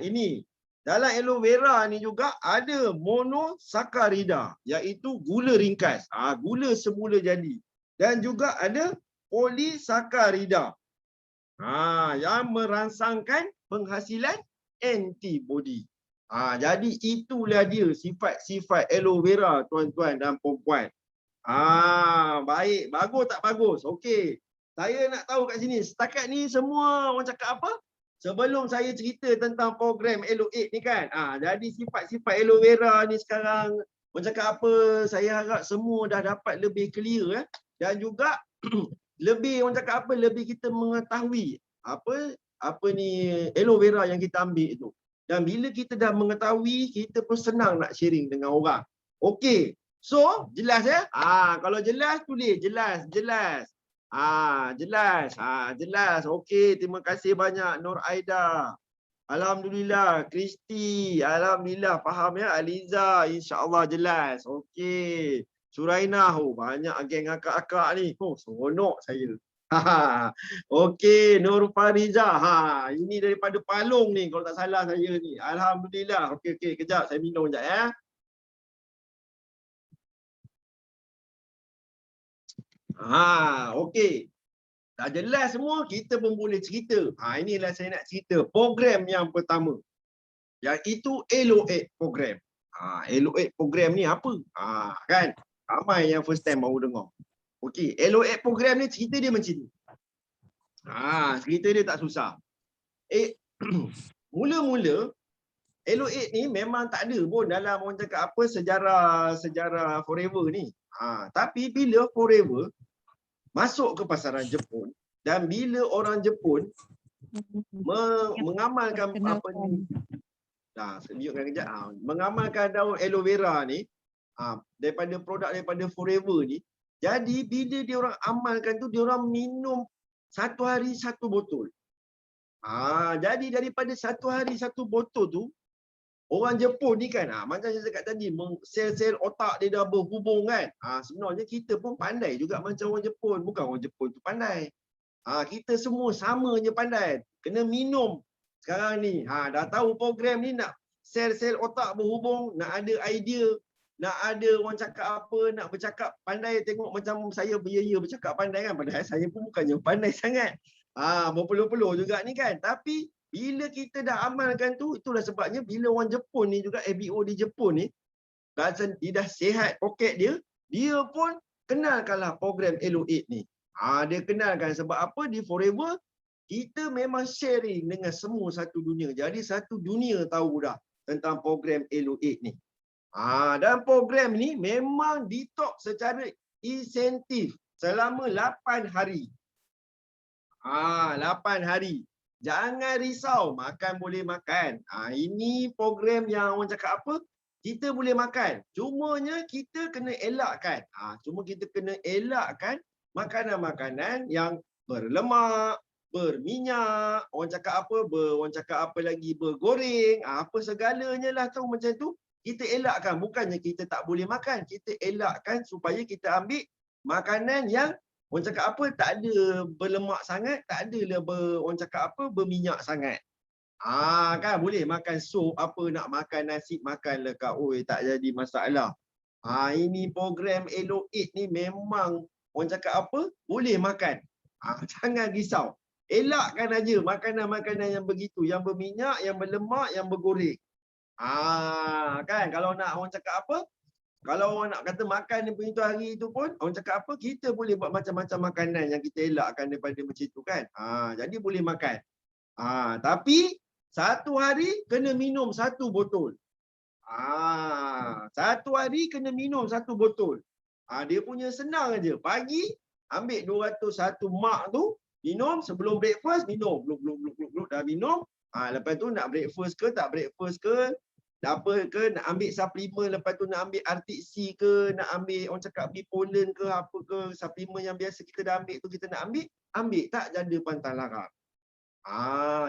ini. Dalam aloe vera ni juga ada monosakarida, iaitu gula ringkas. Gula semula jadi. Dan juga ada polisakarida. Yang merangsangkan penghasilan antibody. Jadi itulah dia sifat-sifat aloe vera tuan-tuan dan puan-puan. Baik, bagus tak bagus? Okey. Saya nak tahu kat sini, setakat ni semua orang cakap apa? Sebelum saya cerita tentang program Elo8 ni kan. Jadi sifat-sifat aloe vera ni sekarang, orang cakap apa, saya harap semua dah dapat lebih clear. Dan juga lebih, orang cakap apa, lebih kita mengetahui apa ni aloe vera yang kita ambil tu. Dan bila kita dah mengetahui, kita pun senang nak sharing dengan orang. Okey. So, jelas ya? Kalau jelas, tulis jelas. Jelas. Okey, terima kasih banyak Nur Aida. Alhamdulillah, Kristi, alhamdulillah faham ya. Aliza, insya-Allah jelas. Okey. Surainah, banyak geng akak-akak ni. Seronok saya. Okey, Nur Fariza. Ini daripada Palong ni kalau tak salah saya ni. Alhamdulillah. Okey, kejap saya minum jap ya. Okey. Dah jelas semua, kita pun boleh cerita. Inilah saya nak cerita program yang pertama, iaitu Elo8 program. Elo8 program ni apa? Kan? Ramai yang first time baru dengar. Okey, Elo8 program ni cerita dia macam ni. Cerita dia tak susah. Mula-mula Elo8 ni memang tak ada pun dalam orang cakap apa sejarah Forever ni. Tapi bila Forever masuk ke pasaran Jepun dan bila orang Jepun mengamalkan apa ni, tunjukkan kejap. Mengamalkan daun aloe vera ni, daripada produk daripada Forever ni, jadi bila dia orang amalkan tu, dia orang minum satu hari satu botol. Jadi daripada satu hari satu botol tu, orang Jepun ni kan, macam saya cakap tadi, sel-sel otak dia dah berhubung kan. Sebenarnya kita pun pandai juga macam orang Jepun. Bukan orang Jepun tu pandai. Kita semua sama je pandai. Kena minum sekarang ni. Dah tahu program ni nak sel-sel otak berhubung, nak ada idea, nak ada orang cakap apa, nak bercakap pandai, tengok macam saya bercakap pandai kan. Padahal saya pun bukannya pandai sangat. Berpeluh-peluh juga ni kan. Tapi bila kita dah amalkan tu, itulah sebabnya bila orang Jepun ni juga, ABO di Jepun ni, dia dah sihat poket dia, dia pun kenalkanlah program Elo8 ni. Dia kenalkan sebab apa, di Forever, kita memang sharing dengan semua satu dunia. Jadi satu dunia tahu dah tentang program Elo8 ni. Dan program ni memang detox secara insentif selama 8 hari. 8 hari. Jangan risau, makan boleh makan. Ini program yang orang cakap apa? Kita boleh makan. Cumanya kita kena elakkan. Kita kena elakkan makanan-makanan yang berlemak, berminyak, orang cakap apa lagi, bergoreng, apa segalanya lah tu macam tu. Kita elakkan. Bukannya kita tak boleh makan. Kita elakkan supaya kita ambil makanan yang orang cakap apa, tak ada berlemak sangat, tak ada orang cakap apa, berminyak sangat. Kan boleh makan sup, apa nak makan nasi, makan lekat. Tak jadi masalah. Ini program Elo8 ni memang orang cakap apa, boleh makan. Jangan risau. Elakkan aja makanan-makanan yang begitu, yang berminyak, yang berlemak, yang bergoreng. Kan kalau nak orang cakap apa, kalau orang nak kata makan ni tu hari tu pun, orang cakap apa, kita boleh buat macam-macam makanan yang kita elakkan daripada macam tu kan. Jadi boleh makan. Tapi satu hari kena minum satu botol. Satu hari kena minum satu botol. Dia punya senang aja. Pagi ambil 201 mak tu, minum sebelum breakfast, minum. Bluk, dah minum. Lepas tu nak breakfast ke, tak breakfast ke, apa ke, nak ambil suplemen, lepas tu nak ambil RTC ke, nak ambil orang cakap bipolen ke, apa ke, suplemen yang biasa kita dah ambil tu kita nak ambil tak janda pantang larang.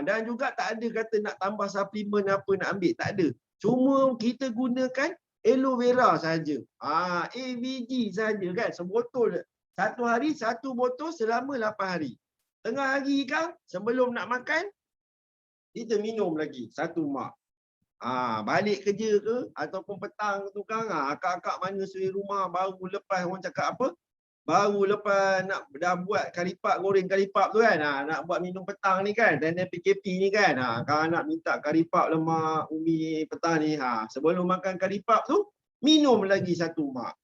Dan juga tak ada kata nak tambah suplemen apa nak ambil, tak ada. Cuma kita gunakan aloe vera saja. AVG saja kan, sebotol. Satu hari satu botol selama 8 hari. Tengah hari kan, sebelum nak makan, kita minum lagi satu mak. Balik kerja ke ataupun petang tu kan, akak-akak mana suri rumah baru lepas orang cakap apa, baru lepas nak dah buat karipap, goreng karipap tu kan, nak buat minum petang ni kan, dan PKP ni kan, kalau nak minta karipap lemak umi petang ni, sebelum makan karipap tu minum lagi satu mak.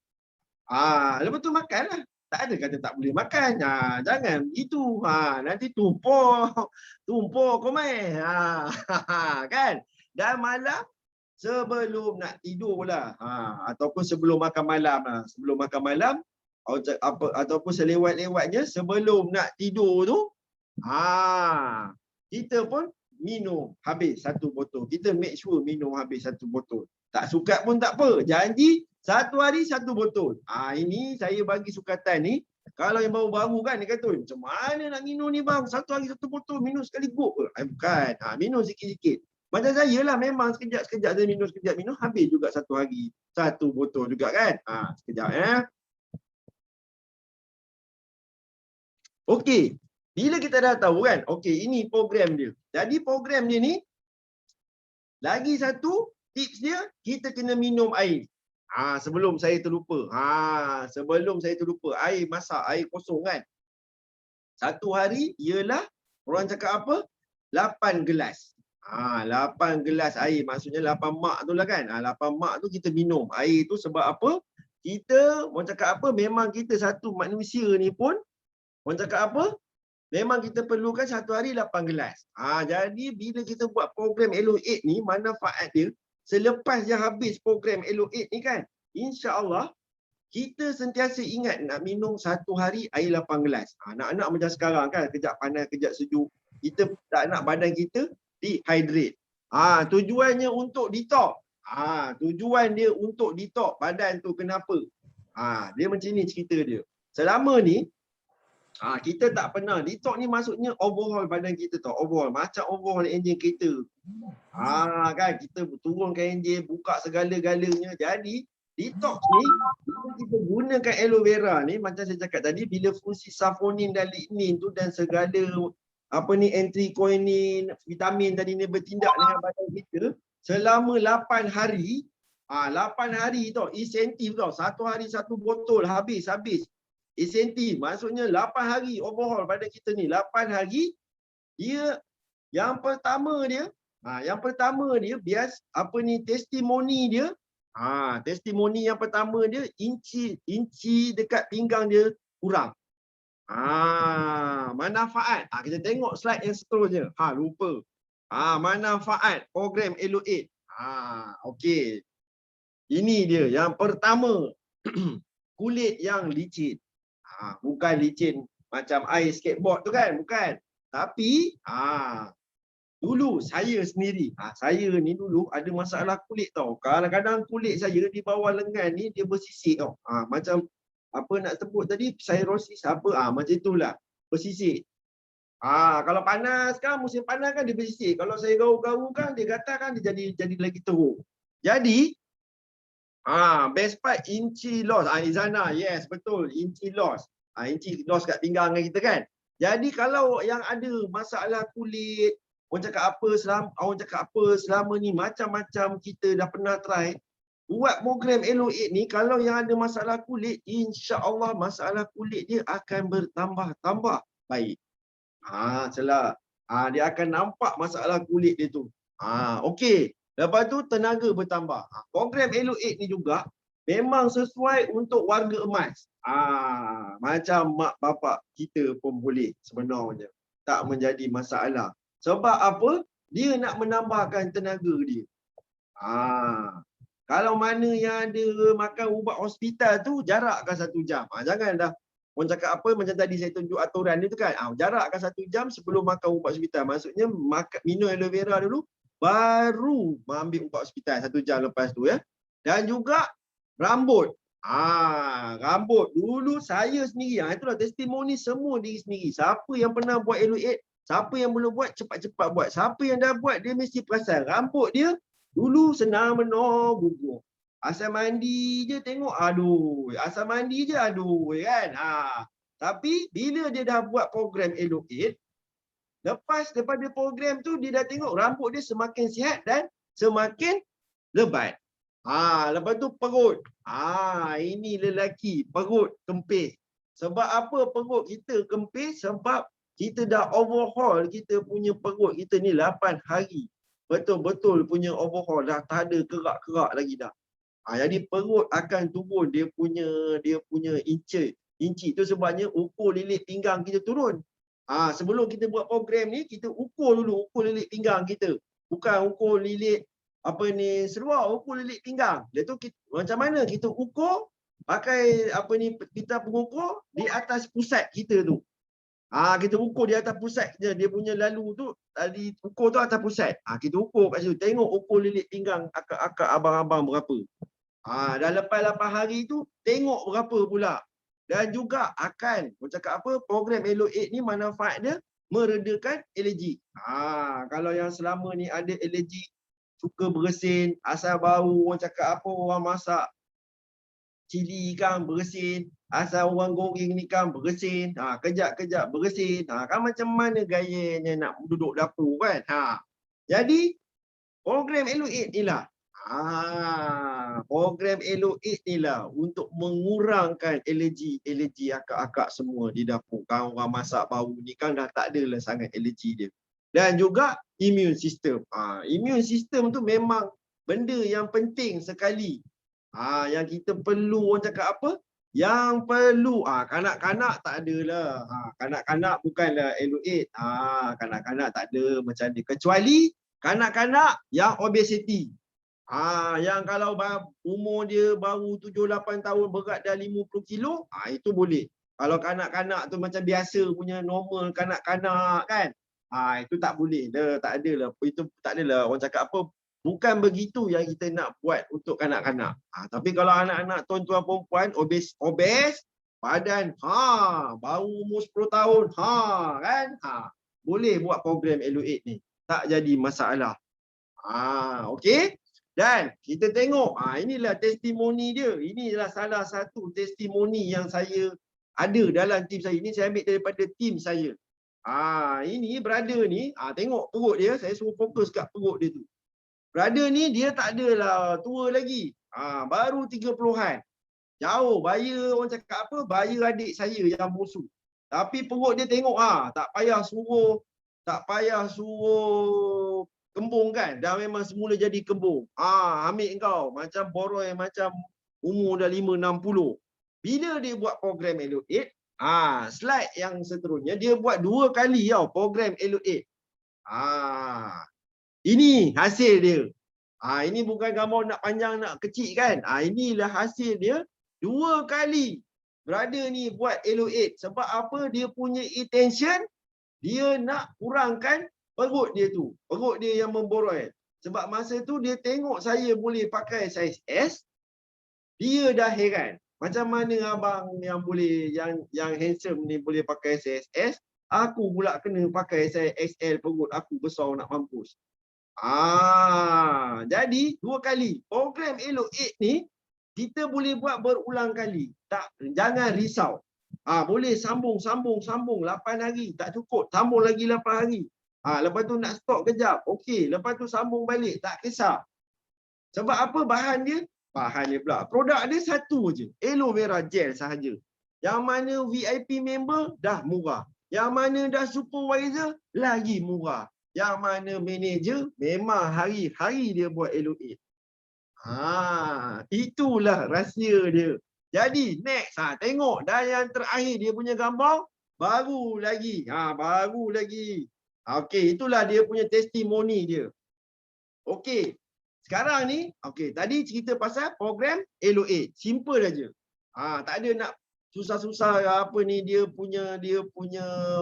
Lepas tu makan lah. Tak ada kata tak boleh makan. Jangan begitu. Nanti tumpuk komai. Kan? Dan malam sebelum nak tidur lah. Ataupun sebelum makan malam lah. Sebelum makan malam ataupun selewat-lewatnya sebelum nak tidur tu, kita pun minum habis satu botol. Kita make sure minum habis satu botol. Tak sukat pun tak apa. Janji satu hari satu botol. Ini saya bagi sukatan ni. Kalau yang baru-baru kan, dia kata, macam mana nak minum ni bang? Satu hari satu botol, minum sekali guk ke? Bukan. Minum sikit-sikit. Macam saya lah, memang sekejap-sekejap saya minum, sekejap minum. Habis juga satu hari satu botol juga kan. Sekejap Okey. Bila kita dah tahu kan, okey, ini program dia. Jadi program dia ni, lagi satu tips dia, kita kena minum air. Sebelum saya terlupa. Sebelum saya terlupa. Air masak, air kosong kan. Satu hari ialah, orang cakap apa? 8 gelas. 8 gelas air. Maksudnya 8 mak tu lah kan. 8 mak tu kita minum. Air tu sebab apa? Kita, orang cakap apa? Memang kita satu manusia ni pun, orang cakap apa? Memang kita perlukan satu hari 8 gelas. Jadi bila kita buat program Elo8 ni, manfaat dia, selepas dia habis program Elo8 ni kan, insya-Allah kita sentiasa ingat nak minum satu hari air 8 gelas. Anak-anak macam sekarang kan, kejap panas, kejap sejuk. Kita tak nak badan kita dehydrate. Tujuannya untuk detox. Tujuan dia untuk detox badan tu. Kenapa? Dia macam ni cerita dia. Selama ni kita tak pernah. Detox ni maksudnya overhaul badan kita tau. Overhaul. Macam overhaul enjin kereta. Kan kita turunkan enjin, buka segala-galanya. Jadi detox ni kita gunakan aloe vera ni macam saya cakap tadi, bila fungsi saponin dan lignin tu dan segala anthocyanin, vitamin tadi ni bertindak dengan badan kita selama 8 hari. 8 hari tau, insentif tau. 1 hari 1 botol, habis. Insentif maksudnya 8 hari overhaul badan kita ni. 8 hari dia yang pertama dia testimoni dia. Testimoni yang pertama dia inci dekat pinggang dia kurang. Manfaat. Kita tengok slide yang seterusnya. Lupa. Manfaat program Elo8. Okey. Ini dia yang pertama. Kulit yang licin. Bukan licin macam air skateboard tu kan, bukan. Tapi dulu saya sendiri, saya ni dulu ada masalah kulit tau. Kadang-kadang kulit saya di bawah lengan ni dia bersisik tau. Macam apa nak sebut tadi, psoriasis macam itulah, bersisik. Kalau panas kan, musim panas kan dia bersisik. Kalau saya gaul-gaul kan, dia gatal kan, dia jadi lagi teruk. Jadi best part inci loss. Izana, yes betul, inci loss. Inci loss kat pinggang kita kan. Jadi kalau yang ada masalah kulit, orang cakap apa selama ni macam-macam kita dah pernah try, buat program Elo8 ni, kalau yang ada masalah kulit, insya-Allah masalah kulit dia akan bertambah-tambah baik. Dia akan nampak masalah kulit dia tu. Okey. Lepas tu tenaga bertambah. Program Elo8 ni juga memang sesuai untuk warga emas. Macam mak bapak kita pun boleh sebenarnya. Tak menjadi masalah. Sebab apa? Dia nak menambahkan tenaga dia. Kalau mana yang ada makan ubat hospital tu, jarakkan 1 jam. Jangan dah orang cakap apa, macam tadi saya tunjuk aturan dia tu kan. Jarakkan 1 jam sebelum makan ubat hospital. Maksudnya minum aloe vera dulu, baru ambil ubat hospital 1 jam lepas tu ya. Dan juga rambut. Rambut. Dulu saya sendiri, itulah testimoni semua diri sendiri. Siapa yang pernah buat Elo8, siapa yang belum buat, cepat-cepat buat. Siapa yang dah buat, dia mesti perasan rambut dia dulu senang benar gugur. Asal mandi je tengok, aduh. Asal mandi je, aduh kan. Tapi bila dia dah buat program Elo8, lepas daripada program tu, dia dah tengok rambut dia semakin sihat dan semakin lebat. Lepas tu perut. Ini lelaki, perut kempis. Sebab apa perut kita kempis? Sebab kita dah overhaul kita punya perut kita ni 8 hari. Betul-betul punya overhaul, dah tak ada kerak-kerak lagi dah. Jadi perut akan turun dia punya inci tu sebabnya ukur lilit pinggang kita turun. Sebelum kita buat program ni, kita ukur lilit pinggang kita. Bukan ukur lilit seluar, ukur lilit pinggang. Dia tu macam mana kita ukur pakai pita pengukur di atas pusat kita tu. Kita ukur di atas pusat dia punya lalu tu, tadi ukur tu atas pusat. Kita ukur kat situ, tengok ukur lilit pinggang akak-akak abang-abang berapa. Dah lepas 8 hari tu, tengok berapa pula. Dan juga akan, cakap apa, program Elo8 ni manfaat dia meredakan alergi. Kalau yang selama ni ada alergi, suka bersin, asal bau, orang cakap apa, orang masak cili kan bersin, asal orang goreng ni kan bersin, kejap-kejap bersin, kan macam mana gayanya nak duduk dapur kan. Jadi program Elo8 ni lah, program Elo8 ni lah untuk mengurangkan alergi akak-akak semua di dapur. Kan orang masak bau ni kan dah tak ada lah sangat alergi dia. Dan juga immune system. Immune system tu memang benda yang penting sekali. Yang kita perlu, orang cakap apa? Yang perlu, kanak-kanak tak adalah. Kanak-kanak bukanlah Elo8. Kanak-kanak tak ada macam ni. Kecuali kanak-kanak yang obesity. Yang kalau umur dia baru 7-8 tahun, berat dah 50 kilo, itu boleh. Kalau kanak-kanak tu macam biasa punya normal kanak-kanak kan, Itu tak boleh dah, tak adalah. Itu tak adalah orang cakap apa, bukan begitu yang kita nak buat untuk kanak-kanak. Tapi kalau anak-anak tuan-tuan perempuan obes badan baru umur 10 tahun kan boleh buat program Elevate ni. Tak jadi masalah. Okey. Dan kita tengok inilah testimoni dia. Inilah salah satu testimoni yang saya ada dalam tim saya. Ini saya ambil daripada tim saya. Ini brother ni, tengok perut dia, saya suruh fokus kat perut dia tu. Brother ni dia tak adalah tua lagi. Baru 30-an. Jauh, baya orang cakap apa? Baya adik saya yang bungsu. Tapi perut dia tengok tak payah suruh kembung kan. Dah memang semula jadi kembung. Ambil kau macam boroi macam umur dah 5-60. Bila dia buat program Elevate, slide yang seterusnya dia buat 2 kali program Elevate. Ini hasil dia. Ini bukan gambar nak panjang nak kecil kan. Inilah hasil dia 2 kali. Brother ni buat Elevate. Sebab apa? Dia punya intention, dia nak kurangkan perut dia tu. Perut dia yang memboroi. Sebab masa tu dia tengok saya boleh pakai saiz S, dia dah heran. Macam mana abang yang boleh, yang handsome ni boleh pakai saiz S, aku pula kena pakai saiz XL, perut aku besar nak mampus. Jadi 2 kali. Program Elevate ni kita boleh buat berulang kali. Jangan risau. Boleh sambung 8 hari. Tak cukup, sambung lagi 8 hari. Lepas tu nak stop kejap. Okey, lepas tu sambung balik. Tak kisah. Sebab apa bahan dia? Bahan dia pula. Produk dia satu je. Aloe Vera Gel sahaja. Yang mana VIP member dah murah. Yang mana dah supervisor lagi murah. Yang mana manager memang hari-hari dia buat Elevate. Itulah rahsia dia. Jadi next tengok dah yang terakhir dia punya gambar baru lagi. Okey, itulah dia punya testimoni dia. Okey. Sekarang ni tadi cerita pasal program Elevate. Simple aja. Tak ada nak susah-susah apa ni dia punya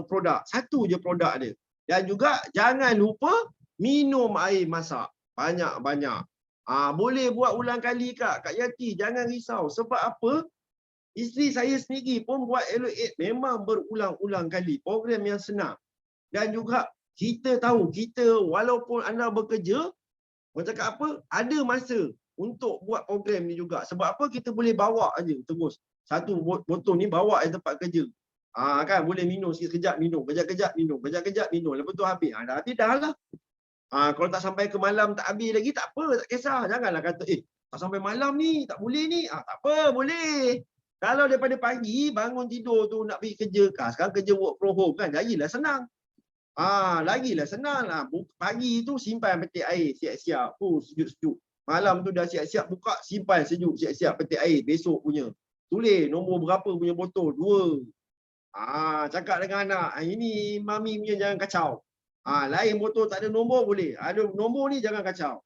produk. Satu je produk dia. Dan juga jangan lupa minum air masak banyak-banyak. Boleh buat ulang kali Kak Yati, jangan risau. Sebab apa? Isteri saya sendiri pun buat Elevate memang berulang-ulang kali. Program yang senang. Dan juga kita tahu, walaupun anda bekerja, orang cakap apa? Ada masa untuk buat program ni juga. Sebab apa? Kita boleh bawa aja terus. Satu botol ni bawa di tempat kerja. Kan boleh minum sekejap minum, kejap-kejap minum, kejap-kejap minum. Lepas tu habis. Dah habis dah lah. Kalau tak sampai ke malam tak habis lagi, tak apa, tak kisah. Janganlah kata, tak sampai malam ni, tak boleh ni. Tak apa, boleh. Kalau daripada pagi, bangun tidur tu nak pergi kerja. Sekarang kerja work from home kan, lagilah senang. Lagilah senang lah. Pagi tu simpan petik air, siap-siap. Sejuk-sejuk. Malam tu dah siap-siap buka, simpan sejuk, siap-siap petik air. Besok punya. Tulis nombor berapa punya botol, 2. Cakap dengan anak, ini mami punya jangan kacau. Lain botol tak ada nombor boleh. Ada nombor ni jangan kacau.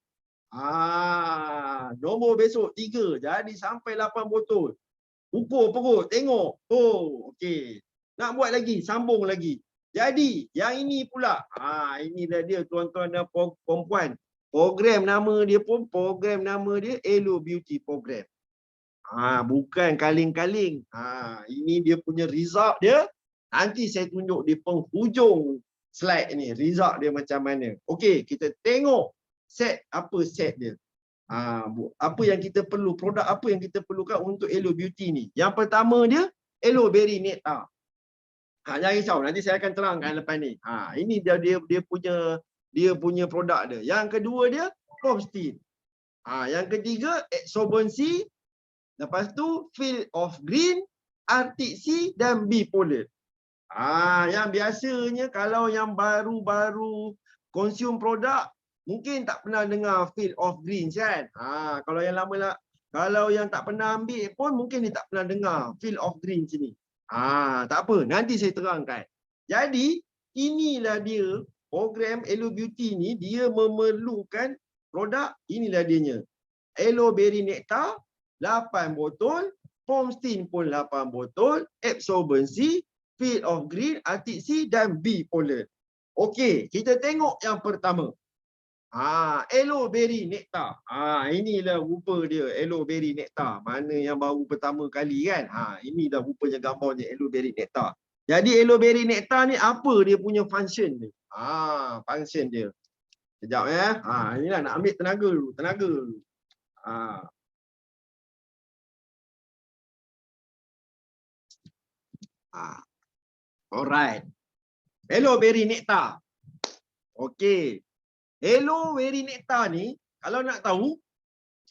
Nombor besok 3. Jadi sampai 8 botol. Ukur perut, tengok. Okey. Nak buat lagi, sambung lagi. Jadi, yang ini pula. Inilah dia tuan-tuan dan puan-puan. Program nama dia Aloe Beauty Program. Bukan kaling-kaling. Ini dia punya result dia. Nanti saya tunjuk di penghujung slide ni. Result dia macam mana. Okey, kita tengok set dia. Apa yang kita perlu, produk apa yang kita perlukan untuk Aloe Beauty ni. Yang pertama dia, Aloe Berry Nectar. Jangan risau, nanti saya akan terangkan lepas ni. Ini dia punya produk dia. Yang kedua dia, Pomstein. Yang ketiga, Absorbency. Lepas tu, Field of Green, Arctic Sea dan Bipolar. Yang biasanya kalau yang baru-baru consume produk, mungkin tak pernah dengar Field of Green kan. Kalau yang lama lah, kalau yang tak pernah ambil pun mungkin dia tak pernah dengar Field of Green sini. Tak apa, nanti saya terangkan. Jadi, inilah dia program Aloe Beauty ni, dia memerlukan produk, inilah dianya. Aloe Berry Nectar, 8 botol, Pomstein pun 8 botol, Absorbency, Field of Green, Arctic Sea dan Bipolar. Okey, kita tengok yang pertama. Aloe berry nectar. Inilah rupa dia, aloe berry nectar. Mana yang baru pertama kali kan? Ini dah rupanya gambarnya aloe berry nectar. Jadi aloe berry nectar ni apa dia punya function dia? Function dia. Sekejap ya. Inilah nak ambil tenaga dulu, tenaga dulu. Alright. Aloe berry nectar. Okey. Aloe berry nectar ni, kalau nak tahu,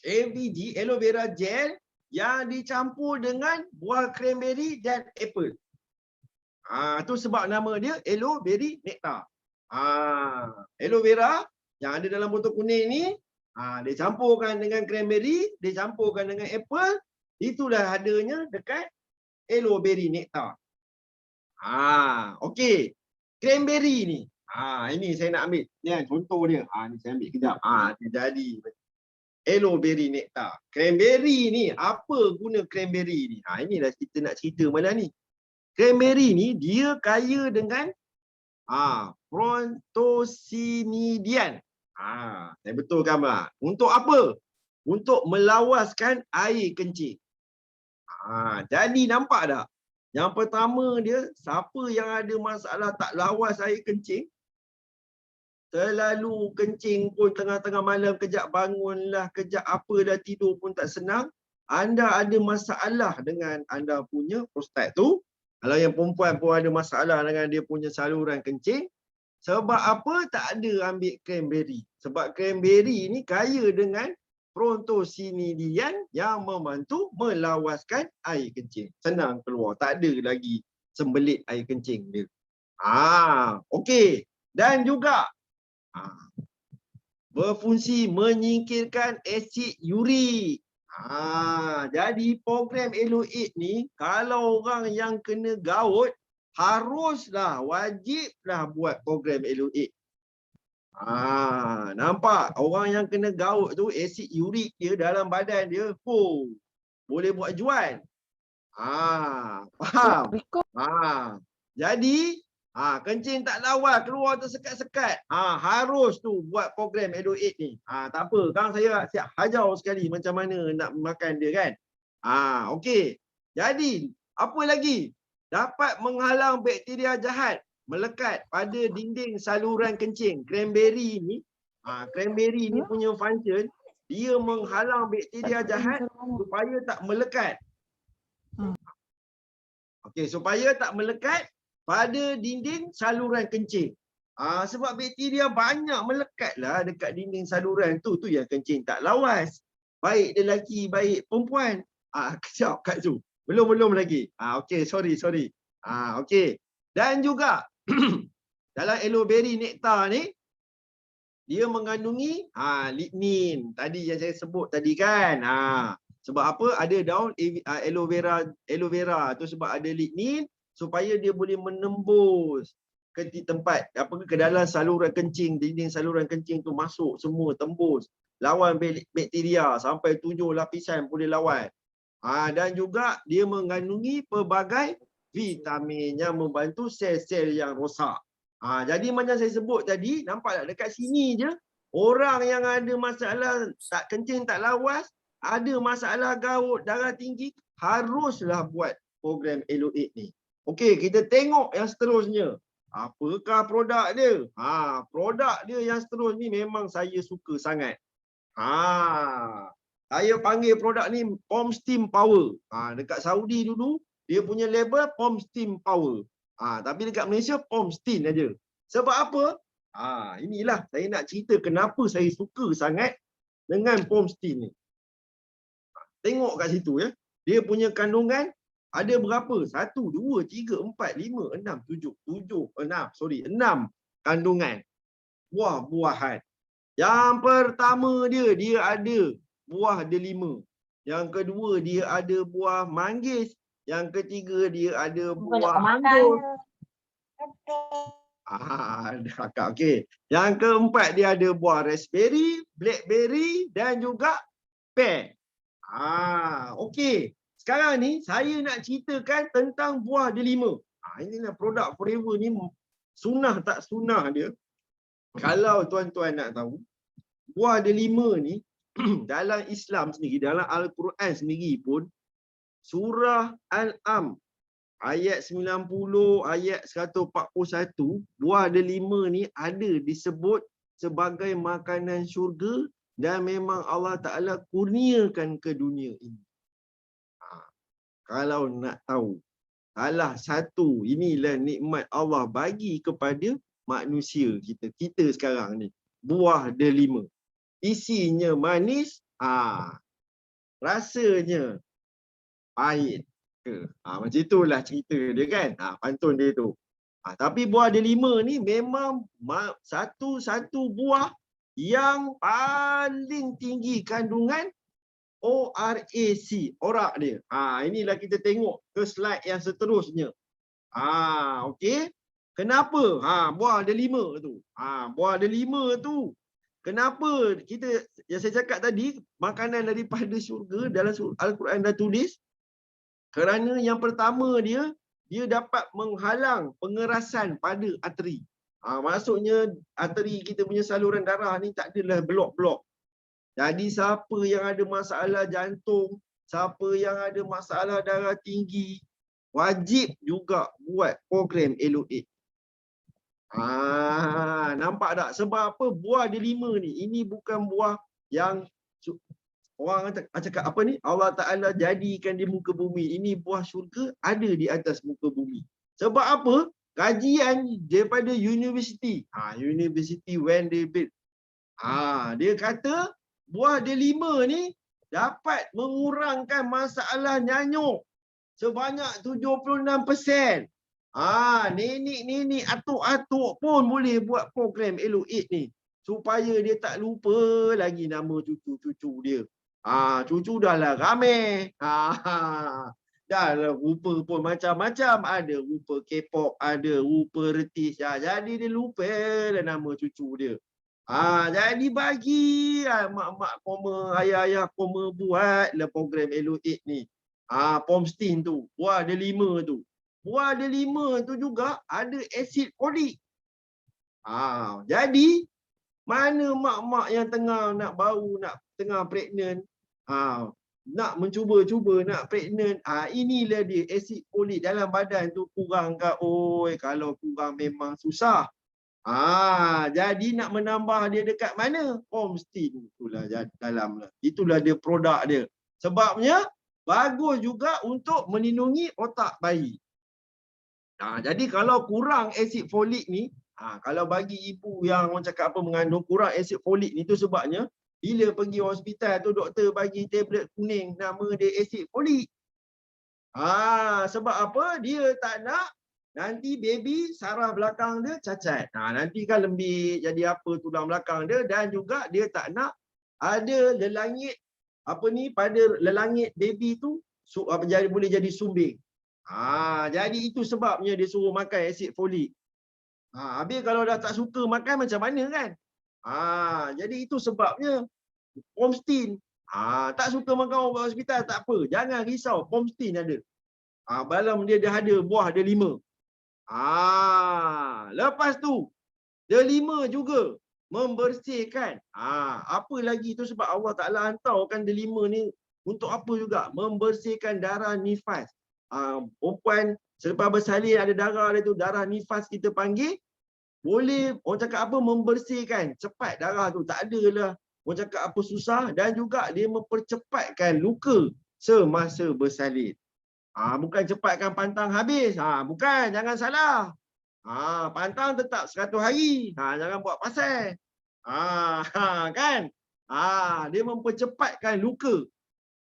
AVG, aloe vera gel yang dicampur dengan buah cranberry dan apple. Tu sebab nama dia aloe berry nectar. Aloe vera yang ada dalam botol kuning ni, dia campurkan dengan cranberry, dia campurkan dengan apple, itulah adanya dekat aloe berry nectar. Okey. Cranberry ni. Ini saya nak ambil. Ni contoh dia. Ni saya ambil kejap. Dia jadi aloe berry nectar. Cranberry ni, apa guna cranberry ni? Inilah kita nak cerita malam ni. Cranberry ni dia kaya dengan prontosinidian. Saya betulkan tak? Untuk apa? Untuk melawaskan air kencing. Jadi nampak tak? Yang pertama dia, siapa yang ada masalah tak lawas air kencing, terlalu kencing pun tengah-tengah malam, kejap bangunlah, kejap apa dah tidur pun tak senang, anda ada masalah dengan anda punya prostat tu. Kalau yang perempuan pun ada masalah dengan dia punya saluran kencing. Sebab apa tak ada ambil cranberry? Sebab cranberry ni kaya dengan prontosinidian yang membantu melawaskan air kencing. Senang keluar, tak ada lagi sembelit air kencing dia. Okey. Dan juga berfungsi menyingkirkan asid urik. Jadi program Aloe ni, kalau orang yang kena gout, haruslah, wajiblah buat program Aloe. Nampak? Orang yang kena gout tu, asid urik dia dalam badan dia, boleh buat jual. Faham? Jadi, kencing tak lawas, keluar tersekat-sekat. Harus tu buat program Aloe ni. Tak apa, sekarang saya siap hajar sekali macam mana nak makan dia kan. Okey. Jadi, apa lagi? Dapat menghalang bakteria jahat melekat pada dinding saluran kencing. Cranberry ni punya function, dia menghalang bakteria jahat supaya tak melekat. Okey, supaya tak melekat pada dinding saluran kencing. Sebab bakteria banyak melekatlah dekat dinding saluran tu yang kencing tak lawas. Baik lelaki, baik perempuan. Kejap kat tu. Belum lagi. Okey, sorry. Okey. Dan juga dalam aloe berry nectar ni, dia mengandungi lignin. Tadi yang saya sebut tadi kan. Sebab apa? Ada daun aloe vera tu sebab ada lignin, supaya dia boleh menembus ke tempat ke dalam saluran kencing, dinding saluran kencing tu masuk semua, tembus, lawan bakteria sampai 7 lapisan boleh lawan. Dan juga dia mengandungi pelbagai vitamin yang membantu sel-sel yang rosak. Jadi macam saya sebut tadi, nampak tak dekat sini je, orang yang ada masalah tak kencing tak lawas, ada masalah gout, darah tinggi, haruslah buat program Aloe ni. Okey, kita tengok yang seterusnya. Apakah produk dia? Produk dia yang seterusnya ni memang saya suka sangat. Saya panggil produk ni Pom Steam Power. Dekat Saudi dulu, dia punya label Pom Steam Power. Tapi dekat Malaysia, Pom Steam aja. Sebab apa? Inilah saya nak cerita kenapa saya suka sangat dengan Pom Steam ni. Tengok kat situ ya. Dia punya kandungan ada berapa? 1, 2, 3, 4, 5, 6, 7, 6 kandungan buah-buahan. Yang pertama dia ada buah delima. Yang kedua dia ada buah manggis. Yang ketiga dia ada buah anggur. Okey. Yang keempat dia ada buah raspberry, blackberry dan juga pear. Okey. Sekarang ni saya nak ceritakan tentang buah delima. Inilah produk Forever ni Sunnah tak sunnah dia, kalau tuan-tuan nak tahu, buah delima ni dalam Islam sendiri, dalam Al-Quran sendiri pun, surah Al-Am ayat 90, ayat 141, buah delima ni ada disebut sebagai makanan syurga dan memang Allah Ta'ala kurniakan ke dunia ini. Kalau nak tahu, salah satu inilah nikmat Allah bagi kepada manusia kita sekarang ni, buah delima. Isinya manis, rasanya pahit ke. Macam itulah cerita dia kan. Pantun dia tu. Tapi buah delima ni memang satu buah yang paling tinggi kandungan ORAC, orak dia. Inilah kita tengok ke slide yang seterusnya. Okey. Kenapa? Buah delima tu. Buah delima tu. Kenapa yang saya cakap tadi, makanan daripada syurga dalam Al-Quran dah tulis? Kerana yang pertama dia dapat menghalang pengerasan pada arteri. Maksudnya arteri kita punya saluran darah ni tak adalah blok-blok. Jadi siapa yang ada masalah jantung, siapa yang ada masalah darah tinggi, wajib juga buat program elok. Nampak tak? Sebab apa? Buah delima ni, ini bukan buah yang orang cakap apa ni? Allah Ta'ala jadikan di muka bumi. Ini buah syurga ada di atas muka bumi. Sebab apa? Kajian daripada universiti. University Vanderbilt. Dia kata buah delima ni dapat mengurangkan masalah nyanyuk sebanyak 76%. Nenek-nenek, atuk-atuk pun boleh buat program Elok 8 ni. Supaya dia tak lupa lagi nama cucu-cucu dia. Cucu dah lah ramai. Dah lah rupa pun macam-macam. Ada rupa K-pop, ada rupa retis. Jadi dia lupa lah nama cucu dia. Jadi bagi mak-mak koma, ayah-ayah koma buatlah program Elok 8 ni. Pomstin tu, buah delima tu. Buah delima tu juga ada asid folik. Jadi mana mak-mak yang tengah nak tengah pregnant, nak mencuba-cuba nak pregnant, inilah dia asid folik dalam badan tu kurang ke. Kalau kurang memang susah. Jadi nak menambah dia dekat mana? Pomstin itulah dalam lah. Itulah dia produk dia. Sebabnya bagus juga untuk melindungi otak bayi. Jadi kalau kurang asid folik ni, kalau bagi ibu yang orang cakap apa mengandung kurang asid folik ni, tu sebabnya bila pergi hospital tu doktor bagi tablet kuning, nama dia asid folik. Sebab apa? Dia tak nak nanti baby saraf belakang dia cacat. Nanti kan lembik, jadi apa tulang belakang dia, dan juga dia tak nak ada lelangit pada lelangit baby tu boleh jadi sumbing. Jadi itu sebabnya dia suruh makan asid folik. Habis kalau dah tak suka makan macam mana kan? Jadi itu sebabnya Pomstin. Tak suka makan orang hospital tak apa. Jangan risau, Pomstin ada. Dalam dia ada buah delima. Lepas tu delima juga membersihkan. Apa lagi tu sebab Allah Ta'ala hantarkan delima ni untuk apa juga? Membersihkan darah nifas. Perempuan selepas bersalin ada darah dia tu, darah nifas kita panggil, boleh orang cakap apa membersihkan cepat darah tu, tak adalah orang cakap apa susah, dan juga dia mempercepatkan luka semasa bersalin. Bukan cepatkan pantang habis. Bukan, jangan salah. Pantang tetap 100 hari. Jangan buat pasal. Kan? Dia mempercepatkan luka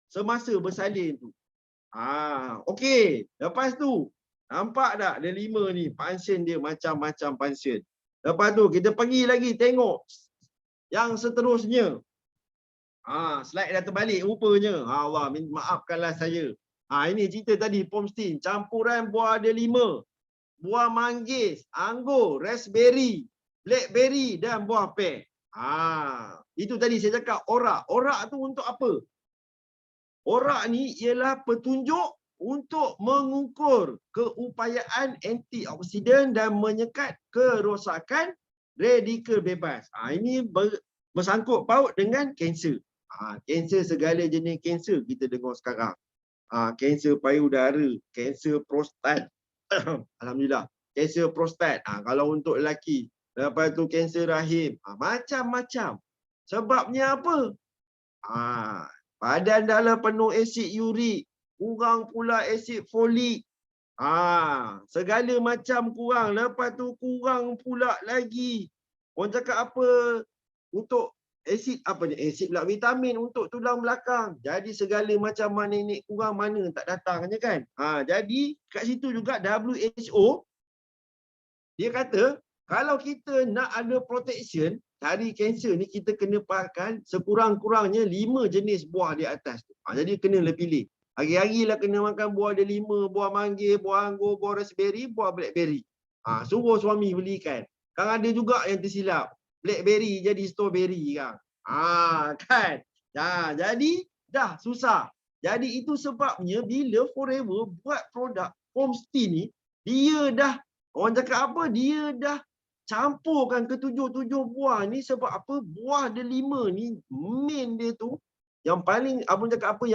semasa bersalin tu. Okey. Lepas tu, nampak tak delima ni, pansen dia macam-macam pansen. Lepas tu, kita pergi lagi tengok yang seterusnya. Slide dah terbalik rupanya. Allah, maafkanlah saya. Ini cerita tadi, Pomstin. Campuran buah delima, buah manggis, anggur, raspberry, blackberry dan buah pear. Itu tadi saya cakap orak. Orak tu untuk apa? Orak ni ialah petunjuk untuk mengukur keupayaan antioksidan dan menyekat kerosakan radikal bebas. Ini bersangkut paut dengan kanser. Kanser, segala jenis kanser kita dengar sekarang. Kanser payudara, kanser prostat. Alhamdulillah. Kanser prostat. Kalau untuk lelaki. Lepas tu kanser rahim. Macam-macam. Sebabnya apa? Badan dalam penuh asid urik. Kurang pula asid folik. Segala macam kurang. Lepas tu kurang pula lagi. Orang cakap apa? Untuk asid apa ni? Asid pula, vitamin untuk tulang belakang. Jadi segala macam mana ni kurang, mana tak datangnya kan. Jadi kat situ juga WHO dia kata kalau kita nak ada protection dari kanser ni, kita kena pakai sekurang-kurangnya 5 jenis buah di atas tu. Jadi kena pilih. Hari-hari lah kena makan buah ada 5, buah manggis, buah anggur, buah raspberry, buah blackberry. Suruh suami belikan. Kan ada juga yang tersilap. Blackberry jadi strawberry kan. Kan. Jadi dah susah. Jadi itu sebabnya bila Forever buat produk Homestay ni, dia dah, orang cakap apa, dia dah campurkan ketujuh-tujuh buah ni. Sebab apa? Buah ada 5 ni, main dia tu, yang paling abang cakap apa,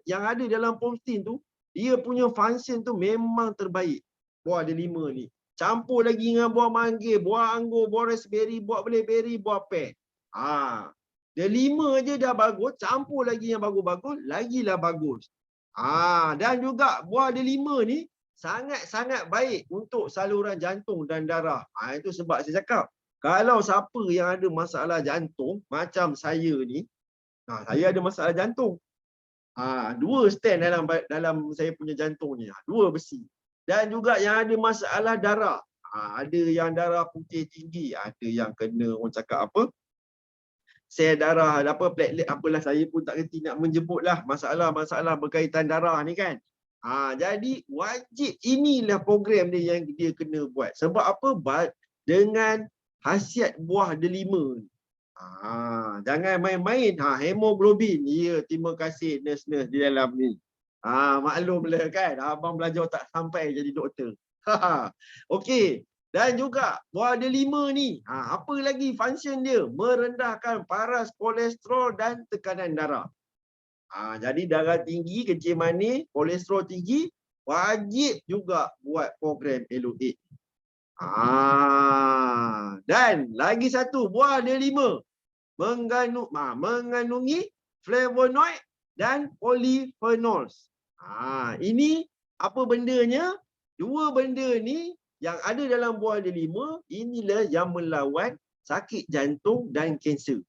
yang ada dalam Homestay tu, dia punya function tu memang terbaik. Buah ada 5 ni. Campur lagi dengan buah manggis, buah anggur, buah raspberry, buah blackberry, buah pear. Dia 5 je dah bagus, campur lagi yang bagus-bagus, lagilah bagus. Dan juga buah ada 5 ni sangat-sangat baik untuk saluran jantung dan darah. Itu sebab saya cakap, kalau siapa yang ada masalah jantung macam saya ni, saya ada masalah jantung. 2 stand dalam saya punya jantung ni, 2 besi. Dan juga yang ada masalah darah. Ada yang darah putih tinggi, ada yang kena orang cakap apa, sel darah, platelet, apalah saya pun tak kerti nak menyebutlah masalah-masalah berkaitan darah ni kan. Jadi wajib, inilah program dia yang dia kena buat. Sebab apa? Dengan khasiat buah delima ni. Jangan main-main. Hemoglobin. Ya, terima kasih nurse-nurse di dalam ni. Maklumlah kan, abang belajar tak sampai jadi doktor. Okey. Dan juga buah delima ni, apa lagi function dia? Merendahkan paras kolesterol dan tekanan darah. Jadi darah tinggi, kencing manis, kolesterol tinggi, wajib juga buat program Elevate. Dan lagi satu, buah delima mengandungi flavonoid dan polyphenols. Ini apa bendanya? 2 benda ni yang ada dalam buah delima, inilah yang melawan sakit jantung dan kanser.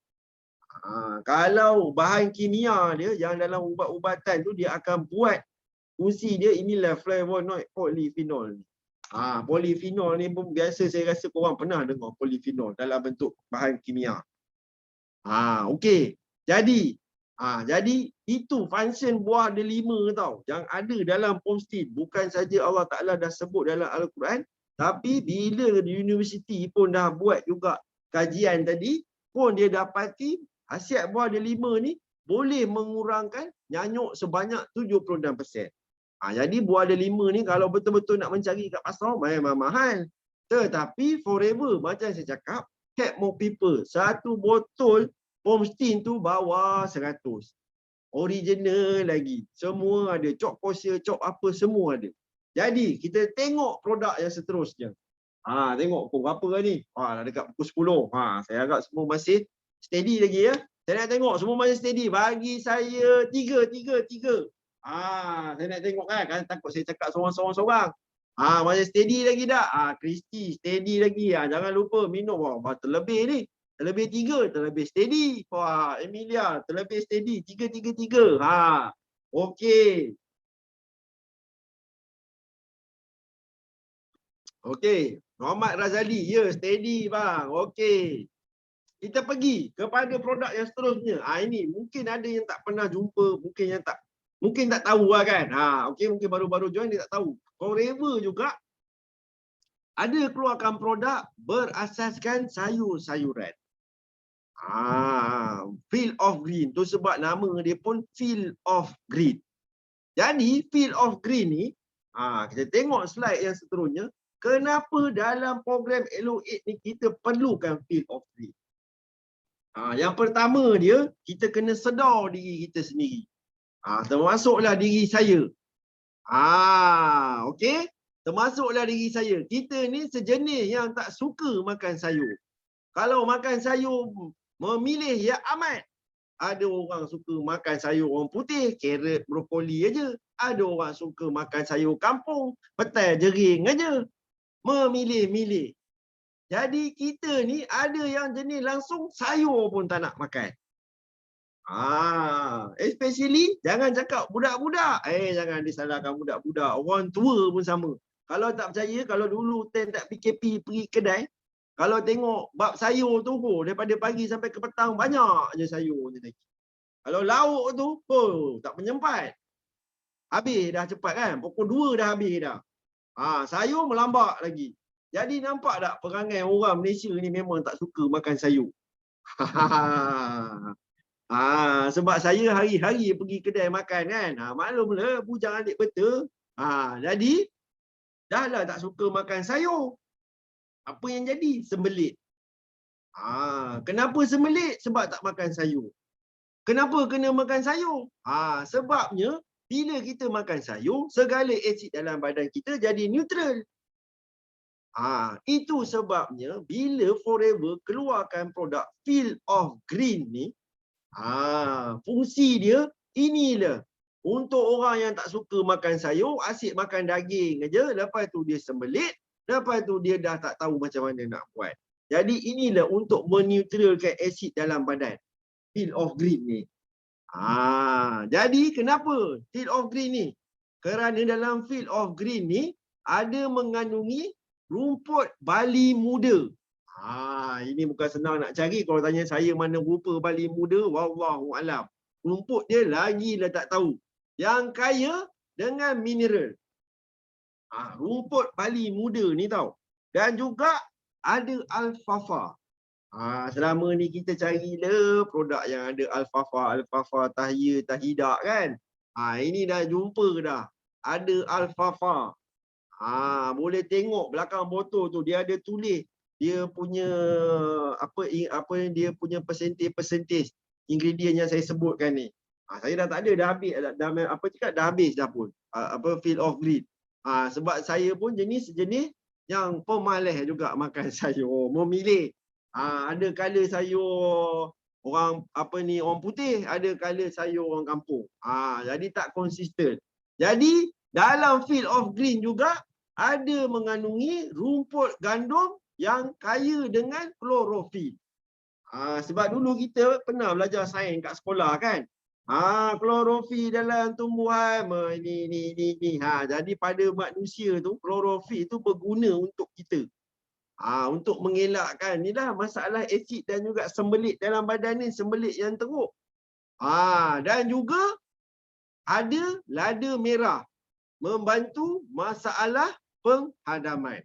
Kalau bahan kimia dia yang dalam ubat-ubatan tu, dia akan buat fungsi dia, inilah flavonoid polyphenol. Polyphenol ni pun biasa saya rasa korang pernah dengar polyphenol dalam bentuk bahan kimia. Okey. Jadi itu function buah delima tau yang ada dalam Homestay. Bukan saja Allah Ta'ala dah sebut dalam Al-Quran, tapi bila universiti pun dah buat juga kajian tadi, pun dia dapati khasiat buah delima ni boleh mengurangkan nyanyuk sebanyak 76%. Jadi buah delima ni kalau betul-betul nak mencari kat pasar memang mahal. Tetapi Forever, macam saya cakap, Cat More People, 1 botol Homestay tu bawah 100. Original lagi. Semua ada. Cok kosher, cok apa, semua ada. Jadi kita tengok produk yang seterusnya. Tengok pukul berapa ni? Dah dekat pukul 10. Saya harap semua masih steady lagi ya. Saya nak tengok semua masih steady. Bagi saya 3. Saya nak tengok kan takut saya cakap seorang-seorang. Masih steady lagi tak? Kristi steady lagi. Jangan lupa minum. Terlebih ni. Terlebih 3, terlebih steady. Emilia, terlebih steady. 3. Okey. Okey. Muhammad Razali. Ya, steady bang. Okey. Kita pergi kepada produk yang seterusnya. Ini mungkin ada yang tak pernah jumpa, mungkin tak tahu lah kan. Okey, mungkin baru-baru join dia tak tahu. Forever juga ada keluarkan produk berasaskan sayur-sayuran. Field of Green. Tu sebab nama dia pun Field of Green. Jadi field of green ni, kita tengok slide yang seterusnya, kenapa dalam program Elo8 ni kita perlukan field of green. Yang pertama dia, kita kena sedar diri kita sendiri. Termasuklah diri saya. Okey. Termasuklah diri saya. Kita ni sejenis yang tak suka makan sayur. Kalau makan sayur, memilih yang amat. Ada orang suka makan sayur orang putih, carrot, brokoli aja. Ada orang suka makan sayur kampung, petai, jering aja. Memilih-milih. Jadi kita ni ada yang jenis langsung sayur pun tak nak makan. Especially jangan cakap budak-budak. Jangan disalahkan budak-budak. Orang tua pun sama. Kalau tak percaya, kalau dulu tak PKP pergi kedai, kalau tengok bab sayur tu, daripada pagi sampai ke petang banyak je sayur je lagi. Kalau lauk tu, tak menyempat. Habis dah cepat kan? Pukul 2 dah habis dah. Sayur melambat lagi. Jadi nampak tak perangai orang Malaysia ni memang tak suka makan sayur. Sebab saya hari-hari pergi kedai makan kan. Maklumlah bujang adik betul. Jadi dah lah tak suka makan sayur. Apa yang jadi? Sembelit. Kenapa sembelit? Sebab tak makan sayur. Kenapa kena makan sayur? Sebabnya bila kita makan sayur, segala asid dalam badan kita jadi neutral. Itu sebabnya bila Forever keluarkan produk Field of Green ni, fungsi dia inilah. Untuk orang yang tak suka makan sayur, asyik makan daging aja, lepas tu dia sembelit, lepas tu dia dah tak tahu macam mana nak buat. Jadi inilah untuk meneutralkan asid dalam badan. Field of Green ni. Jadi kenapa Field of Green ni? Kerana dalam Field of Green ni ada mengandungi rumput bali muda. Ini bukan senang nak cari. Kalau tanya saya mana rupa bali muda, wallahu alam. Rumput dia lagilah tak tahu. Yang kaya dengan mineral. Rumput bali muda ni tahu. Dan juga ada alfalfa. Selama ni kita carilah produk yang ada alfalfa, tahya, tahidak kan. Ini dah jumpa dah. Ada alfalfa. Boleh tengok belakang botol tu dia ada tulis dia punya apa dia punya percentage ingredient yang saya sebutkan ni. Saya dah tak ada, dah habis dah habis dah pun. Field of Green. Sebab saya pun jenis yang pemalas juga makan sayur, memilih. Ada kala sayur orang orang putih, ada kala sayur orang kampung. Jadi tak konsisten. Jadi dalam Field of Green juga ada mengandungi rumput gandum yang kaya dengan klorofil. Sebab dulu kita pernah belajar sains kat sekolah kan. Klorofil dalam tumbuhan ni. Jadi pada manusia tu klorofil tu berguna untuk kita. Untuk mengelakkan ni dah masalah asid dan juga sembelit dalam badan ni, sembelit yang teruk. Dan juga ada lada merah membantu masalah penghadaman.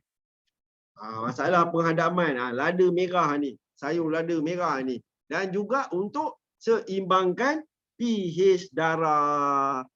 Masalah penghadaman, lada merah ni, sayur lada merah ni. Dan juga untuk seimbangkan pH darah.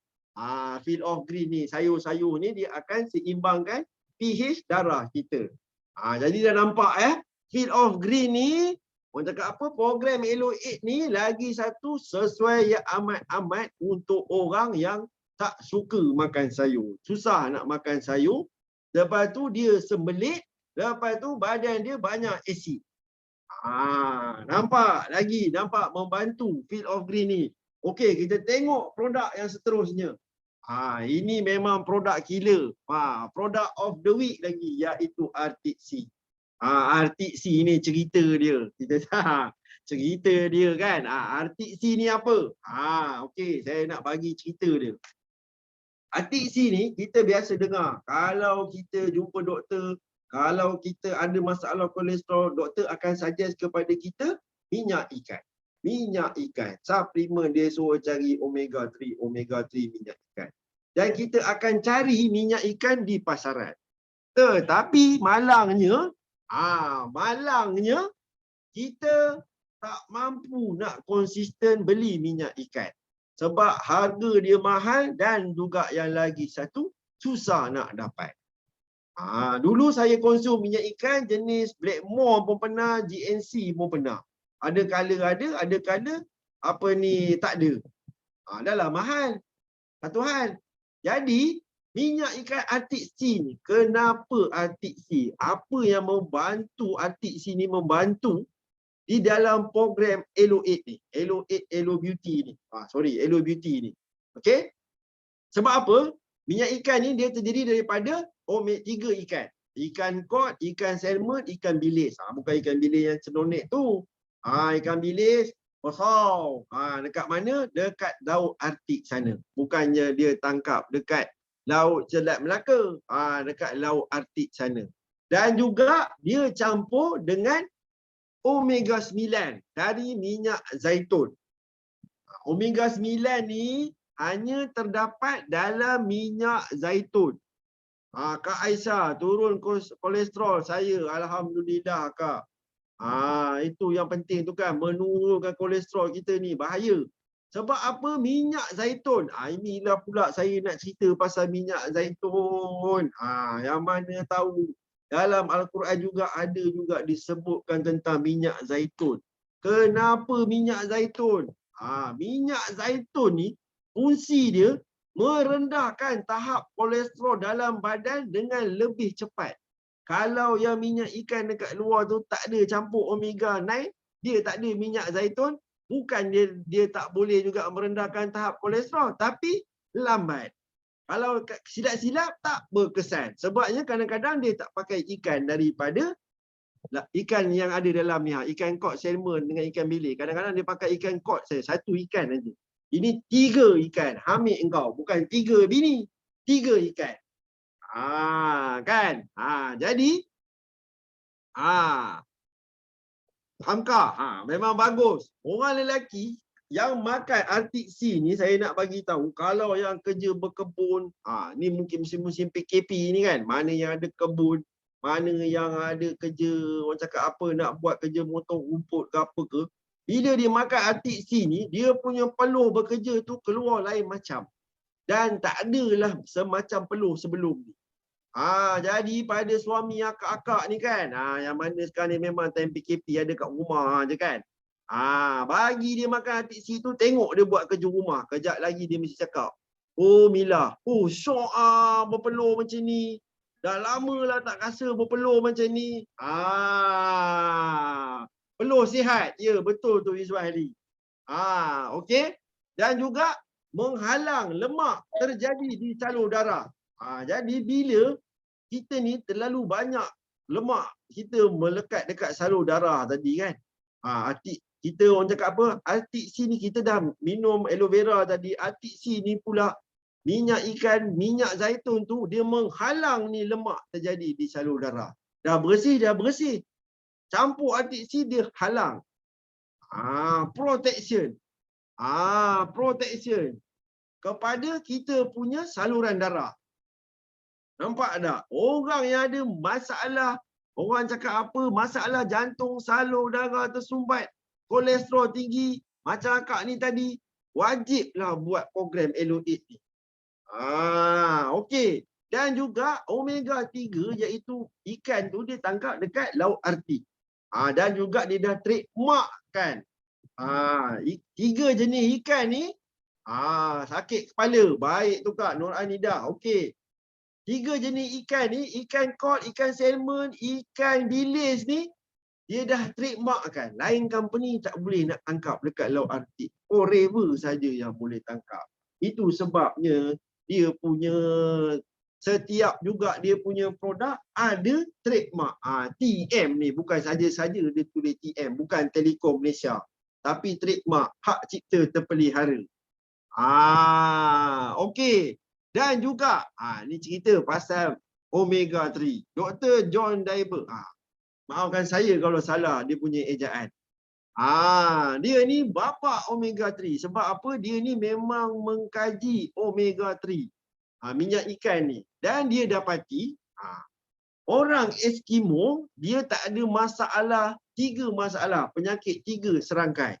Field of Green ni, sayur-sayur ni dia akan seimbangkan pH darah kita. Jadi dah nampak Field of Green ni, orang cakap apa, program Elo8 ni lagi satu sesuai yang amat-amat untuk orang yang tak suka makan sayur. Susah nak makan sayur. Lepas tu dia sembelit. Lepas tu badan dia banyak asid. Nampak lagi, nampak membantu Field of Green ni. Okey, kita tengok produk yang seterusnya. Ini memang produk killer. Produk of the week lagi, iaitu Arctic Sea. Arctic Sea ni cerita dia. Kita cerita dia kan. Arctic Sea ni apa? Okey, saya nak bagi cerita dia. Arctic Sea ni kita biasa dengar. Kalau kita jumpa doktor, kalau kita ada masalah kolesterol, doktor akan suggest kepada kita minyak ikan. Minyak ikan. Suplemen dia suruh cari omega 3 minyak ikan. Dan kita akan cari minyak ikan di pasaran. Tetapi malangnya kita tak mampu nak konsisten beli minyak ikan. Sebab harga dia mahal dan juga yang lagi satu susah nak dapat. Dulu saya konsum minyak ikan jenis Blackmore pun pernah, GNC pun pernah. Ada kala ada kala apa ni tak ada. Dah lah mahal. Satu hal. Jadi minyak ikan Arctic Sea ni, kenapa Arctic Sea? Apa yang membantu Arctic Sea ni membantu di dalam program Elo8 ni? Elo8, Elo Beauty ni. Elo Beauty ni. Okey? Sebab apa? Minyak ikan ni dia terdiri daripada omega 3 ikan. Ikan kod, ikan salmon, ikan bilis. Bukan ikan bilis yang cenonik tu. Ikan bilis besar. Dekat mana? Dekat Laut Arktik sana. Bukannya dia tangkap dekat Laut Selat Melaka. Dekat Laut Arktik sana. Dan juga dia campur dengan omega 9 dari minyak zaitun. Omega 9 ni hanya terdapat dalam minyak zaitun. Kak Aisyah, turun kolesterol saya. Alhamdulillah, Kak. Itu yang penting tu kan. Menurunkan kolesterol kita ni. Bahaya. Sebab apa? Minyak zaitun. Inilah pula saya nak cerita pasal minyak zaitun. Yang mana tahu. Dalam Al-Quran juga ada juga disebutkan tentang minyak zaitun. Kenapa minyak zaitun? Minyak zaitun ni fungsi dia merendahkan tahap kolesterol dalam badan dengan lebih cepat. Kalau yang minyak ikan dekat luar tu tak ada campur omega 9, dia tak ada minyak zaitun, bukan dia tak boleh juga merendahkan tahap kolesterol, tapi lambat. Kalau silap-silap tak berkesan. Sebabnya kadang-kadang dia tak pakai ikan daripada ikan yang ada dalam ni, ikan kod, salmon dengan ikan bilis. Kadang-kadang dia pakai ikan kod saya, satu ikan saja. Ini 3 ikan. Ambil engkau. Bukan 3 bini. 3 ikan. Kan? Jadi, hamka. Memang bagus. Orang lelaki yang makan Arctic Sea ni, saya nak bagi tahu, kalau yang kerja berkebun, ni mungkin musim-musim PKP ni kan, mana yang ada kebun, mana yang ada kerja, orang cakap apa, nak buat kerja motor rumput ke apa ke, bila dia makan Arctic Sea ni, dia punya peluh bekerja tu keluar lain macam. Dan tak adalah semacam peluh sebelum ni. Jadi pada suami akak-akak ni kan, yang mana sekarang ni memang time PKP ada kat rumah je kan. Bagi dia makan Arctic Sea tu, tengok dia buat kerja rumah. Kejap lagi dia mesti cakap, oh Mila, syok berpeluh macam ni. Dah lama lah tak rasa berpeluh macam ni. Peluh sihat. Ya, betul tu Izwan Ali. Okey. Dan juga menghalang lemak terjadi di salur darah. Jadi bila kita ni terlalu banyak lemak kita melekat dekat salur darah tadi kan. Kita orang cakap apa? Arctic Sea ni kita dah minum aloe vera tadi. Arctic Sea ni pula minyak ikan, minyak zaitun tu dia menghalang ni lemak terjadi di salur darah. Dah bersih. Campur Arctic Sea dia halang. Protection. Protection kepada kita punya saluran darah. Nampak tak? Orang yang ada masalah, orang cakap apa, masalah jantung, salur darah tersumbat, kolesterol tinggi, macam akak ni tadi, wajiblah buat program Elo8 ni. Okey. Dan juga omega 3 iaitu ikan tu dia tangkap dekat Laut Arktik. Dan juga dia dah trademark kan. 3 jenis ikan ni sakit kepala. Baik tu Kak Nur Anidah. Okey. 3 jenis ikan ni, ikan kod, ikan salmon, ikan bilis ni dia dah trademark kan. Lain company tak boleh nak tangkap dekat Laut Arktik. Forever saja yang boleh tangkap. Itu sebabnya dia punya setiap juga dia punya produk ada trademark. TM ni bukan saja-saja dia tulis TM, bukan Telekom Malaysia. Tapi trademark hak cipta terpelihara. Okey. Dan juga ni cerita pasal omega 3. Dr. John Diver. Maafkan saya kalau salah dia punya ejaan. Dia ni bapa omega 3. Sebab apa? Dia ni memang mengkaji omega 3. Minyak ikan ni. Dan dia dapati orang Eskimo dia tak ada masalah, 3 masalah, penyakit 3 serangkai.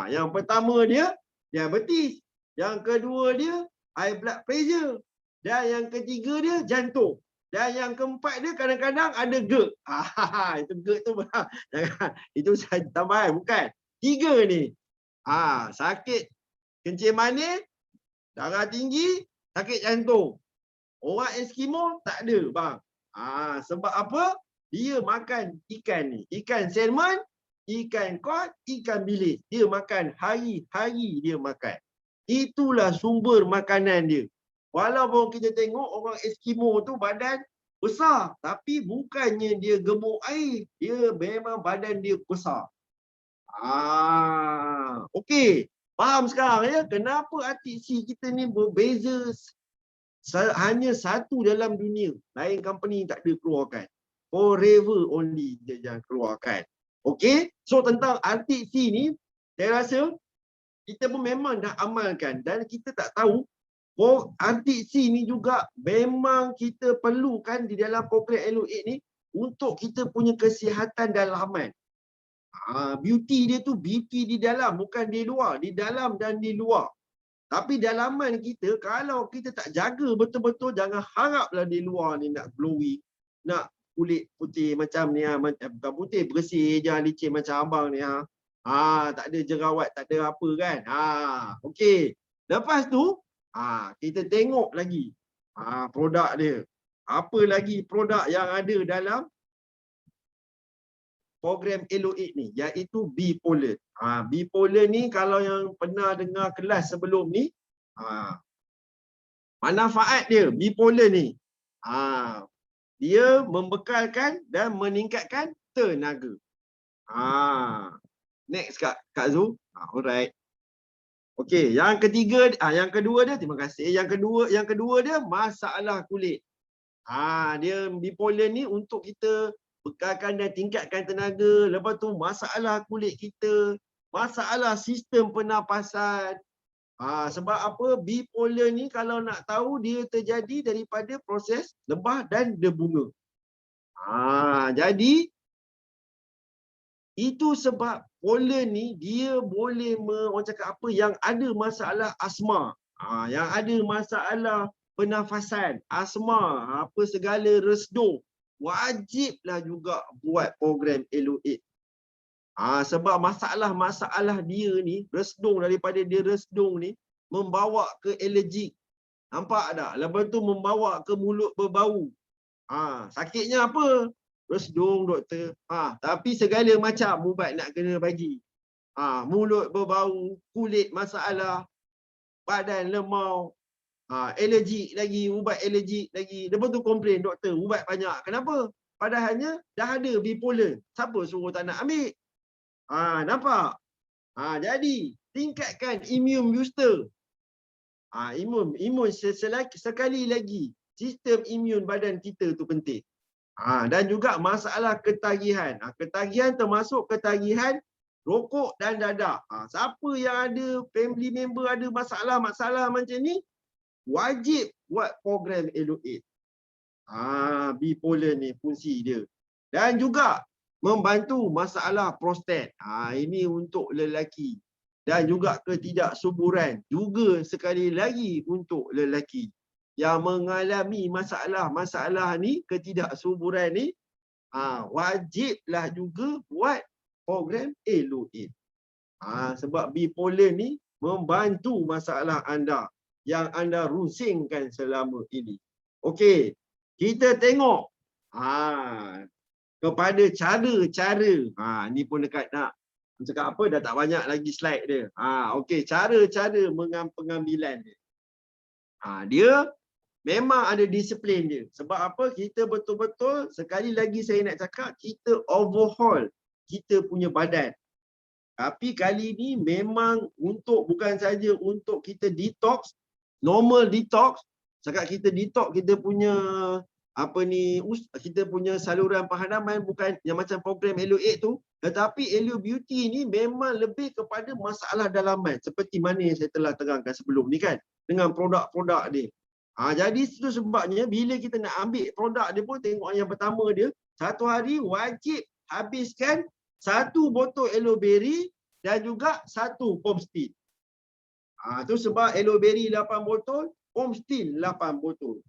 Yang pertama dia diabetes. Yang kedua dia high blood pressure. Dan yang ketiga dia jantung. Dan yang keempat dia kadang-kadang ada GERD. Itu GERD tu jangan. Itu saya tambahan, bukan. 3 ni. Sakit kencing manis, darah tinggi, sakit jantung. Orang Eskimo tak ada, bang. Sebab apa? Dia makan ikan ni. Ikan salmon, ikan kod, ikan bilis. Dia makan hari-hari dia makan. Itulah sumber makanan dia. Walaupun kita tengok orang Eskimo tu badan besar, tapi bukannya dia gemuk air. Dia memang badan dia besar. Okey. Faham sekarang ya kenapa Atik C kita ni berbeza hanya satu dalam dunia. Lain company tak ada keluarkan. Forever only dia jangan keluarkan. Okey. So tentang Atik C ni, saya rasa kita pun memang dah amalkan dan kita tak tahu Atik C ni juga memang kita perlukan di dalam program Elok 8 ni untuk kita punya kesihatan dalaman. Beauty dia tu beauty di dalam, bukan di luar. Di dalam dan di luar. Tapi dalaman kita, kalau kita tak jaga betul-betul, jangan haraplah di luar ni nak glowy, nak kulit putih macam ni, bukan putih, bersih je, licin macam abang ni. Tak ada jerawat, tak ada apa kan. Okey. Lepas tu, kita tengok lagi produk dia. Apa lagi produk yang ada dalam program Elok 8 ni, iaitu bipolar. Bipolar ni kalau yang pernah dengar kelas sebelum ni, manfaat dia bipolar ni. Dia membekalkan dan meningkatkan tenaga. Next Kak Zu. Alright. Okey, yang ketiga, yang kedua dia, terima kasih. Yang kedua dia masalah kulit. Dia bipolar ni untuk kita bekalkan dan tingkatkan tenaga. Lepas tu masalah kulit kita, masalah sistem pernafasan. Sebab apa? Bipolar ni kalau nak tahu dia terjadi daripada proses lebah dan debunga. Jadi itu sebab polen ni dia boleh orang cakap apa, yang ada masalah asma, yang ada masalah pernafasan, asma, apa segala resdung, wajiblah juga buat program Elok 8. Sebab masalah-masalah dia ni, resdung, daripada dia resdung ni membawa ke alergik. Nampak tak? Lepas tu membawa ke mulut berbau. Sakitnya apa? Resdung, doktor. Tapi segala macam ubat nak kena bagi. Mulut berbau, kulit masalah, badan lemau, alergik lagi, ubat alergik lagi. Lepas tu komplain, doktor, ubat banyak. Kenapa? Padahalnya dah ada bipolar. Siapa suruh tak nak ambil? Nampak? Jadi, tingkatkan immune booster. Imun sekali lagi, sistem imun badan kita tu penting. Dan juga masalah ketagihan. Ketagihan termasuk ketagihan rokok dan dadah. Siapa yang ada family member ada masalah-masalah macam ni, wajib buat program Elok 8. Bipolar ni fungsi dia. Dan juga membantu masalah prostat. Ini untuk lelaki. Dan juga ketidaksuburan. Juga sekali lagi untuk lelaki yang mengalami masalah-masalah ni, ketidaksuburan ni, wajiblah juga buat program Elok 8. Sebab bipolar ni membantu masalah anda yang anda rusingkan selama ini. Okey, kita tengok kepada cara-cara. Ni pun dekat nak cakap apa, dah tak banyak lagi slide dia. Okey, cara-cara pengambilan dia. Dia memang ada disiplin dia. Sebab apa? Kita betul-betul, sekali lagi saya nak cakap, kita overhaul kita punya badan. Tapi kali ni memang bukan saja untuk kita detox, normal detox. Cakap kita detox kita punya kita punya saluran penghadapan, bukan yang macam program Elok 8 tu. Tetapi Elok Beauty ni memang lebih kepada masalah dalaman, seperti mana yang saya telah terangkan sebelum ni kan, dengan produk-produk dia. Jadi itu sebabnya bila kita nak ambil produk dia pun, tengok yang pertama dia, satu hari wajib habiskan 1 botol aloe berry dan juga 1 pomstin. Tu sebab aloe berry 8 botol, Pomstin 8 botol.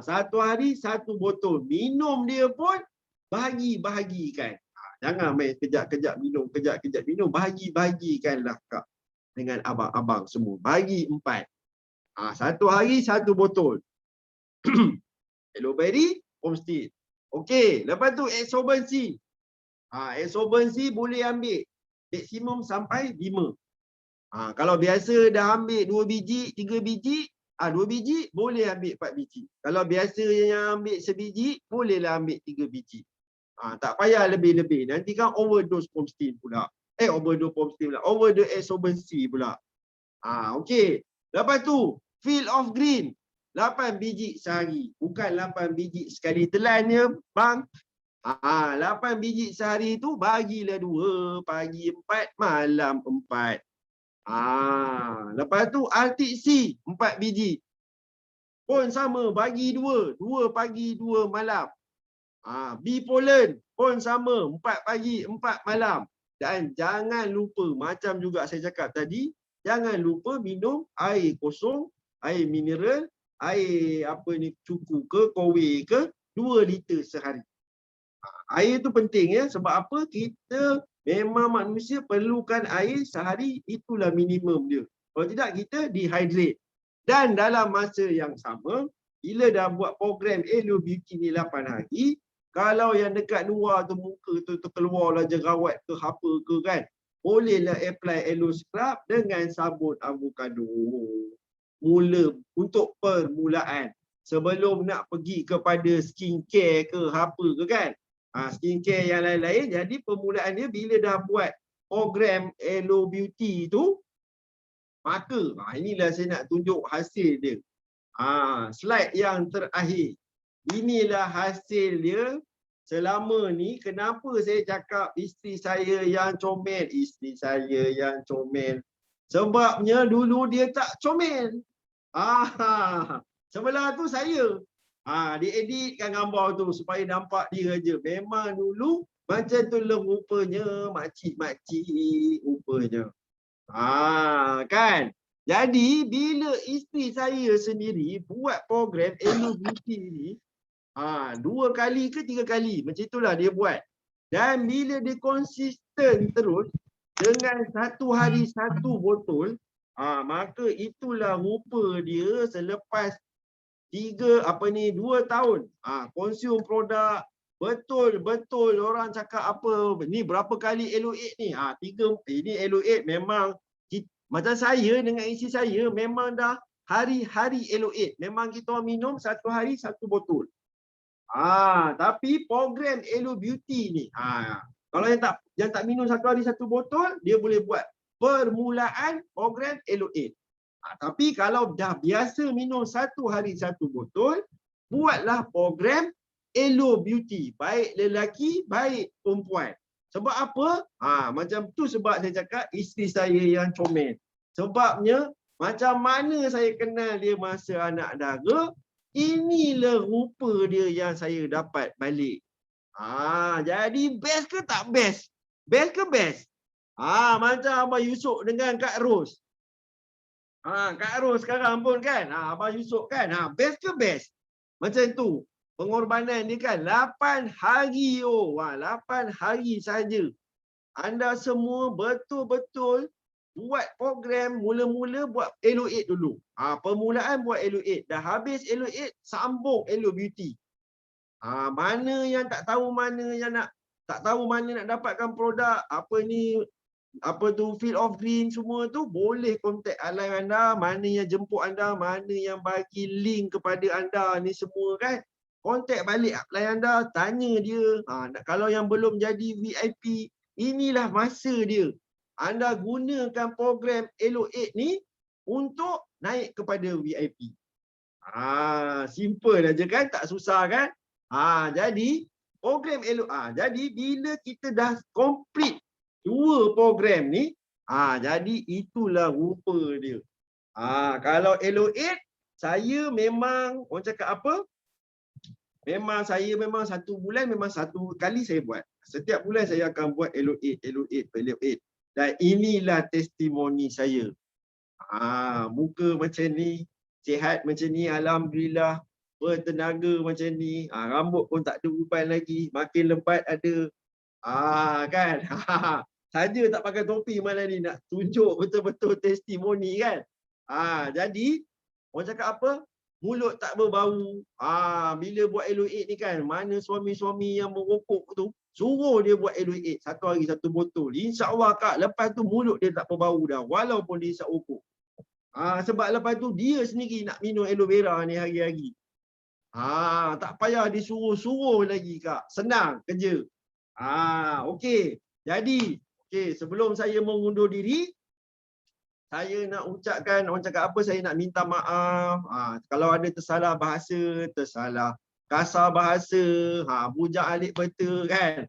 Satu hari 1 botol. Minum dia pun bahagi-bahagikan. Jangan main kejap-kejap minum, kejap-kejap minum. Bahagi-bahagikanlah kak dengan abang-abang semua. Bagi 4. Satu hari 1 botol. Aloe berry, Pomstin. Okey, lepas tu absorbency. Absorbency boleh ambil maksimum sampai 5. Kalau biasa dah ambil 2 biji, 3 biji, 2 biji boleh ambil 4 biji. Kalau biasa yang ambil sebiji, bolehlah ambil 3 biji. Tak payah lebih-lebih. Nanti kan overdose Pomstin pula. Overdose Pomstin pula. Overdose absorbency pula. Okey. Lepas tu, field of green. 8 biji sehari. Bukan 8 biji sekali telan je, bang. 8 biji sehari tu bagilah 2. Pagi 4, malam 4. Lepas tu Arctic Sea 4 biji. Pun sama, bagi 2. 2 pagi, 2 malam. Bee pollen pun sama, 4 pagi, 4 malam. Dan jangan lupa, macam juga saya cakap tadi, jangan lupa minum air kosong, air mineral, air cuku ke, kowe ke, 2 liter sehari. Air tu penting ya, sebab apa? Kita memang manusia perlukan air sehari, itulah minimum dia. Kalau tidak, kita dehydrate. Dan dalam masa yang sama, bila dah buat program Aloe Beauty ni 8 hari, kalau yang dekat luar tu muka tu keluarlah jerawat ke apa ke kan, bolehlah apply Aloe Scrub dengan sabun avocado. Untuk permulaan. Sebelum nak pergi kepada skincare ke apa ke kan. Skincare yang lain-lain. Jadi permulaan dia bila dah buat program Aloe Beauty tu, maka inilah saya nak tunjuk hasil dia. Slide yang terakhir. Inilah hasil dia selama ni. Kenapa saya cakap isteri saya yang comel? Isteri saya yang comel. Sebabnya dulu dia tak comel. Sebelah tu saya. Dia editkan gambar tu supaya nampak dia aja. Memang dulu macam tu lah rupanya, makcik-makcik rupanya. Kan? Jadi bila isteri saya sendiri buat program Aloe Beauty ni, 2 kali ke 3 kali macam itulah dia buat. Dan bila dia konsisten terus dengan 1 hari 1 botol, maka itulah rupa dia selepas 2 tahun konsum produk. Betul-betul orang cakap apa, ni berapa kali Aloe 8 ni? 3. Ini Aloe 8 memang macam saya dengan isteri saya memang dah hari-hari Aloe 8. Memang kita orang minum 1 hari 1 botol. Tapi program Aloe Beauty ni, kalau yang tak minum 1 hari 1 botol, dia boleh buat permulaan program Aloe 8. Tapi kalau dah biasa minum 1 hari 1 botol, buatlah program Aloe Beauty. Baik lelaki, baik perempuan. Sebab apa? Macam tu sebab saya cakap isteri saya yang comel. Sebabnya, macam mana saya kenal dia masa anak dara, inilah rupa dia yang saya dapat balik. Jadi best ke tak best? Best ke best? Macam Abang Yusof dengan Kak Ros. Kak Ros sekarang pun kan, Abang Yusof kan, best ke best? Macam tu. Pengorbanan dia kan 8 hari. 8 hari saja. Anda semua betul-betul buat program, mula-mula buat Aloe 8 dulu. Permulaan buat Aloe 8. Dah habis Aloe 8, sambung Aloe Beauty. Mana yang tak tahu mana yang nak dapatkan produk, field of green semua tu, boleh kontak hotline anda, mana yang jemput anda, mana yang bagi link kepada anda ni semua kan. Kontak balik hotline anda, tanya dia. Kalau yang belum jadi VIP, inilah masa dia. Anda gunakan program Aloe 8 ni untuk naik kepada VIP. Simple aja kan, tak susah kan? Jadi program Aloe, jadi bila kita dah complete 2 program ni, jadi itulah rupa dia. Kalau Aloe 8, saya memang, orang cakap apa? Saya memang 1 bulan memang 1 kali saya buat. Setiap bulan saya akan buat Aloe 8, Aloe 8, Aloe 8. Dan inilah testimoni saya. Muka macam ni, sihat macam ni, alhamdulillah, bertenaga macam ni, rambut pun tak ada uban lagi, makin lebat ada. Kan? Saja tak pakai topi malam ni nak tunjuk betul-betul testimoni kan. Jadi orang cakap apa? Mulut tak berbau. Bila buat Eloi 8 ni kan, mana suami-suami yang merokok tu, suruh dia buat Eloi 8 satu hari satu botol. InsyaAllah Kak, lepas tu mulut dia tak berbau dah walaupun dia isap rokok. Sebab lepas tu dia sendiri nak minum aloe vera ni hari-hari. Tak payah disuruh-suruh lagi Kak. Senang kerja. Okey. Jadi, sebelum saya mengundur diri, saya nak ucapkan, orang cakap apa, saya nak minta maaf. Kalau ada tersalah bahasa, tersalah kasar bahasa, bujang alik peta kan.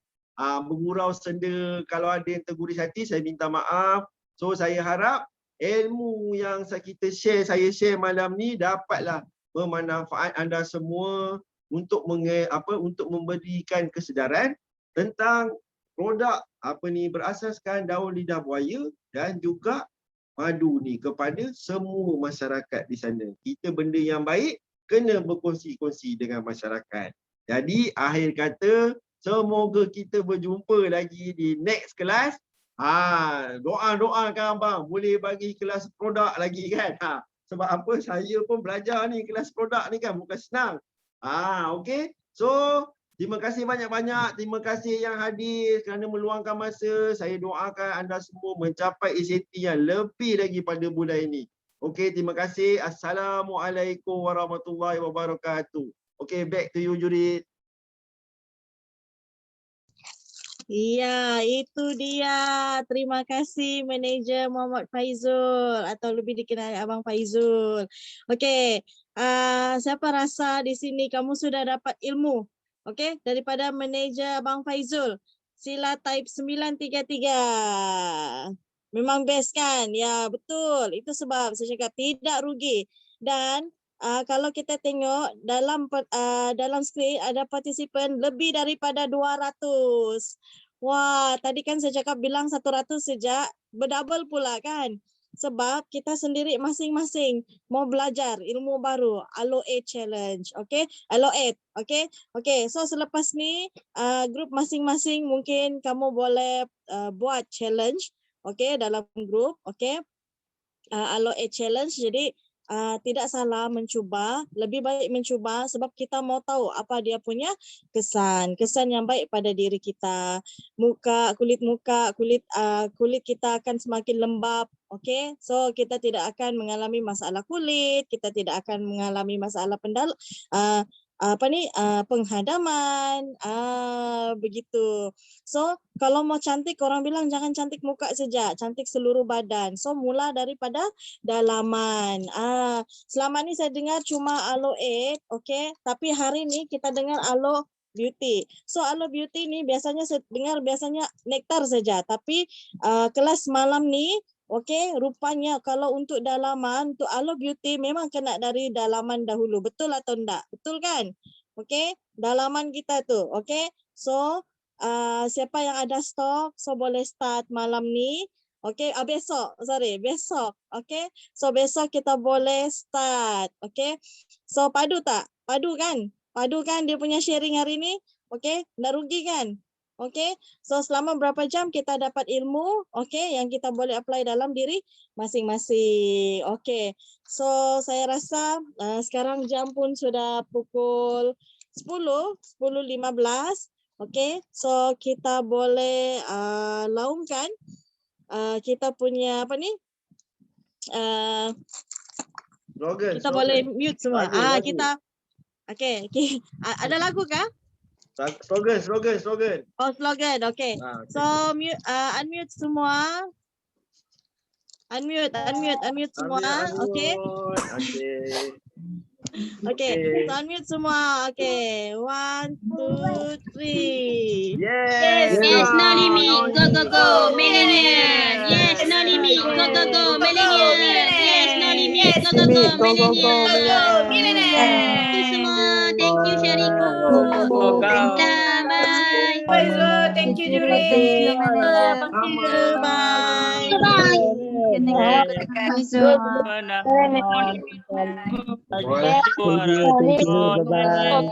Bergurau senda, kalau ada yang terguris hati, saya minta maaf. So saya harap ilmu yang kita share, saya share malam ni dapatlah bermanfaat anda semua untuk untuk memberikan kesedaran tentang produk berasaskan daun lidah buaya dan juga madu ni kepada semua masyarakat di sana. Kita benda yang baik kena berkongsi-kongsi dengan masyarakat. Jadi akhir kata, semoga kita berjumpa lagi di next kelas. Doa-doakan abang boleh bagi kelas produk lagi kan. Sebab apa, saya pun belajar ni kelas produk ni kan, bukan senang. Okey. So terima kasih banyak-banyak. Terima kasih yang hadir kerana meluangkan masa. Saya doakan anda semua mencapai ACT yang lebih lagi pada bulan ini. Okey, terima kasih. Assalamualaikum warahmatullahi wabarakatuh. Okey, back to you Jurid. Iya, itu dia. Terima kasih Manager Muhammad Faizul atau lebih dikenali Abang Faizul. Okey, siapa rasa di sini kamu sudah dapat ilmu? Okey, daripada Manager Abang Faizul. Sila type 933. Memang best kan? Ya, betul. Itu sebab saya cakap tidak rugi. Dan kalau kita tengok dalam skrin ada partisipan lebih daripada 200. Wah, tadi kan saya cakap bilang 100 sejak berdouble pula kan. Sebab kita sendiri masing-masing mau belajar ilmu baru, Aloe Challenge, okey? Aloe, okey? Okey, so selepas ni grup masing-masing mungkin kamu boleh buat challenge, okey, dalam grup, okey? Aloe Challenge. Jadi tidak salah mencuba, lebih baik mencuba sebab kita mau tahu apa dia punya kesan yang baik pada diri kita. Kulit kita akan semakin lembab, okey? So kita tidak akan mengalami masalah kulit, kita tidak akan mengalami masalah penghadaman, begitu. So kalau mau cantik, orang bilang jangan cantik muka saja, cantik seluruh badan. So mula daripada dalaman. Selama ni saya dengar cuma Aloe, okey, tapi hari ni kita dengar Aloe Beauty. So Aloe Beauty ni biasanya saya dengar biasanya nektar saja, tapi kelas malam ni okey, rupanya kalau untuk dalaman, untuk Aloe Beauty memang kena dari dalaman dahulu. Betul atau enggak? Betul kan? Okey, dalaman kita tu. Okey, so siapa yang ada stok, so boleh start malam ni. Okey, besok. Okey, so besok kita boleh start. Okey, so padu tak? Padu kan? Padu kan dia punya sharing hari ni? Okey, tak rugi kan? Okey, so selama berapa jam kita dapat ilmu, okey, yang kita boleh apply dalam diri masing-masing. Okey, so saya rasa sekarang jam pun sudah pukul 10:15. Okey, so kita boleh laungkan kita punya apa ni? Kita boleh mute semua. Lagu. Kita okey. Ada lagu kah? Slogan. Oh, slogan. Okey. So unmute semua. Unmute semua. Okey. Okey. So unmute semua. Okey. 1, 2, 3. Yes, no limit, go, millennial. Yes, no limit, go, millennial. Yes, no limit, go, millennial. Thank you semua, thank you sharing. Bye. Bye Zul. Thank you Juri. Thank you, manager. Bye. Kami semua. Waalaikumsalam. Thank you. Bye-bye.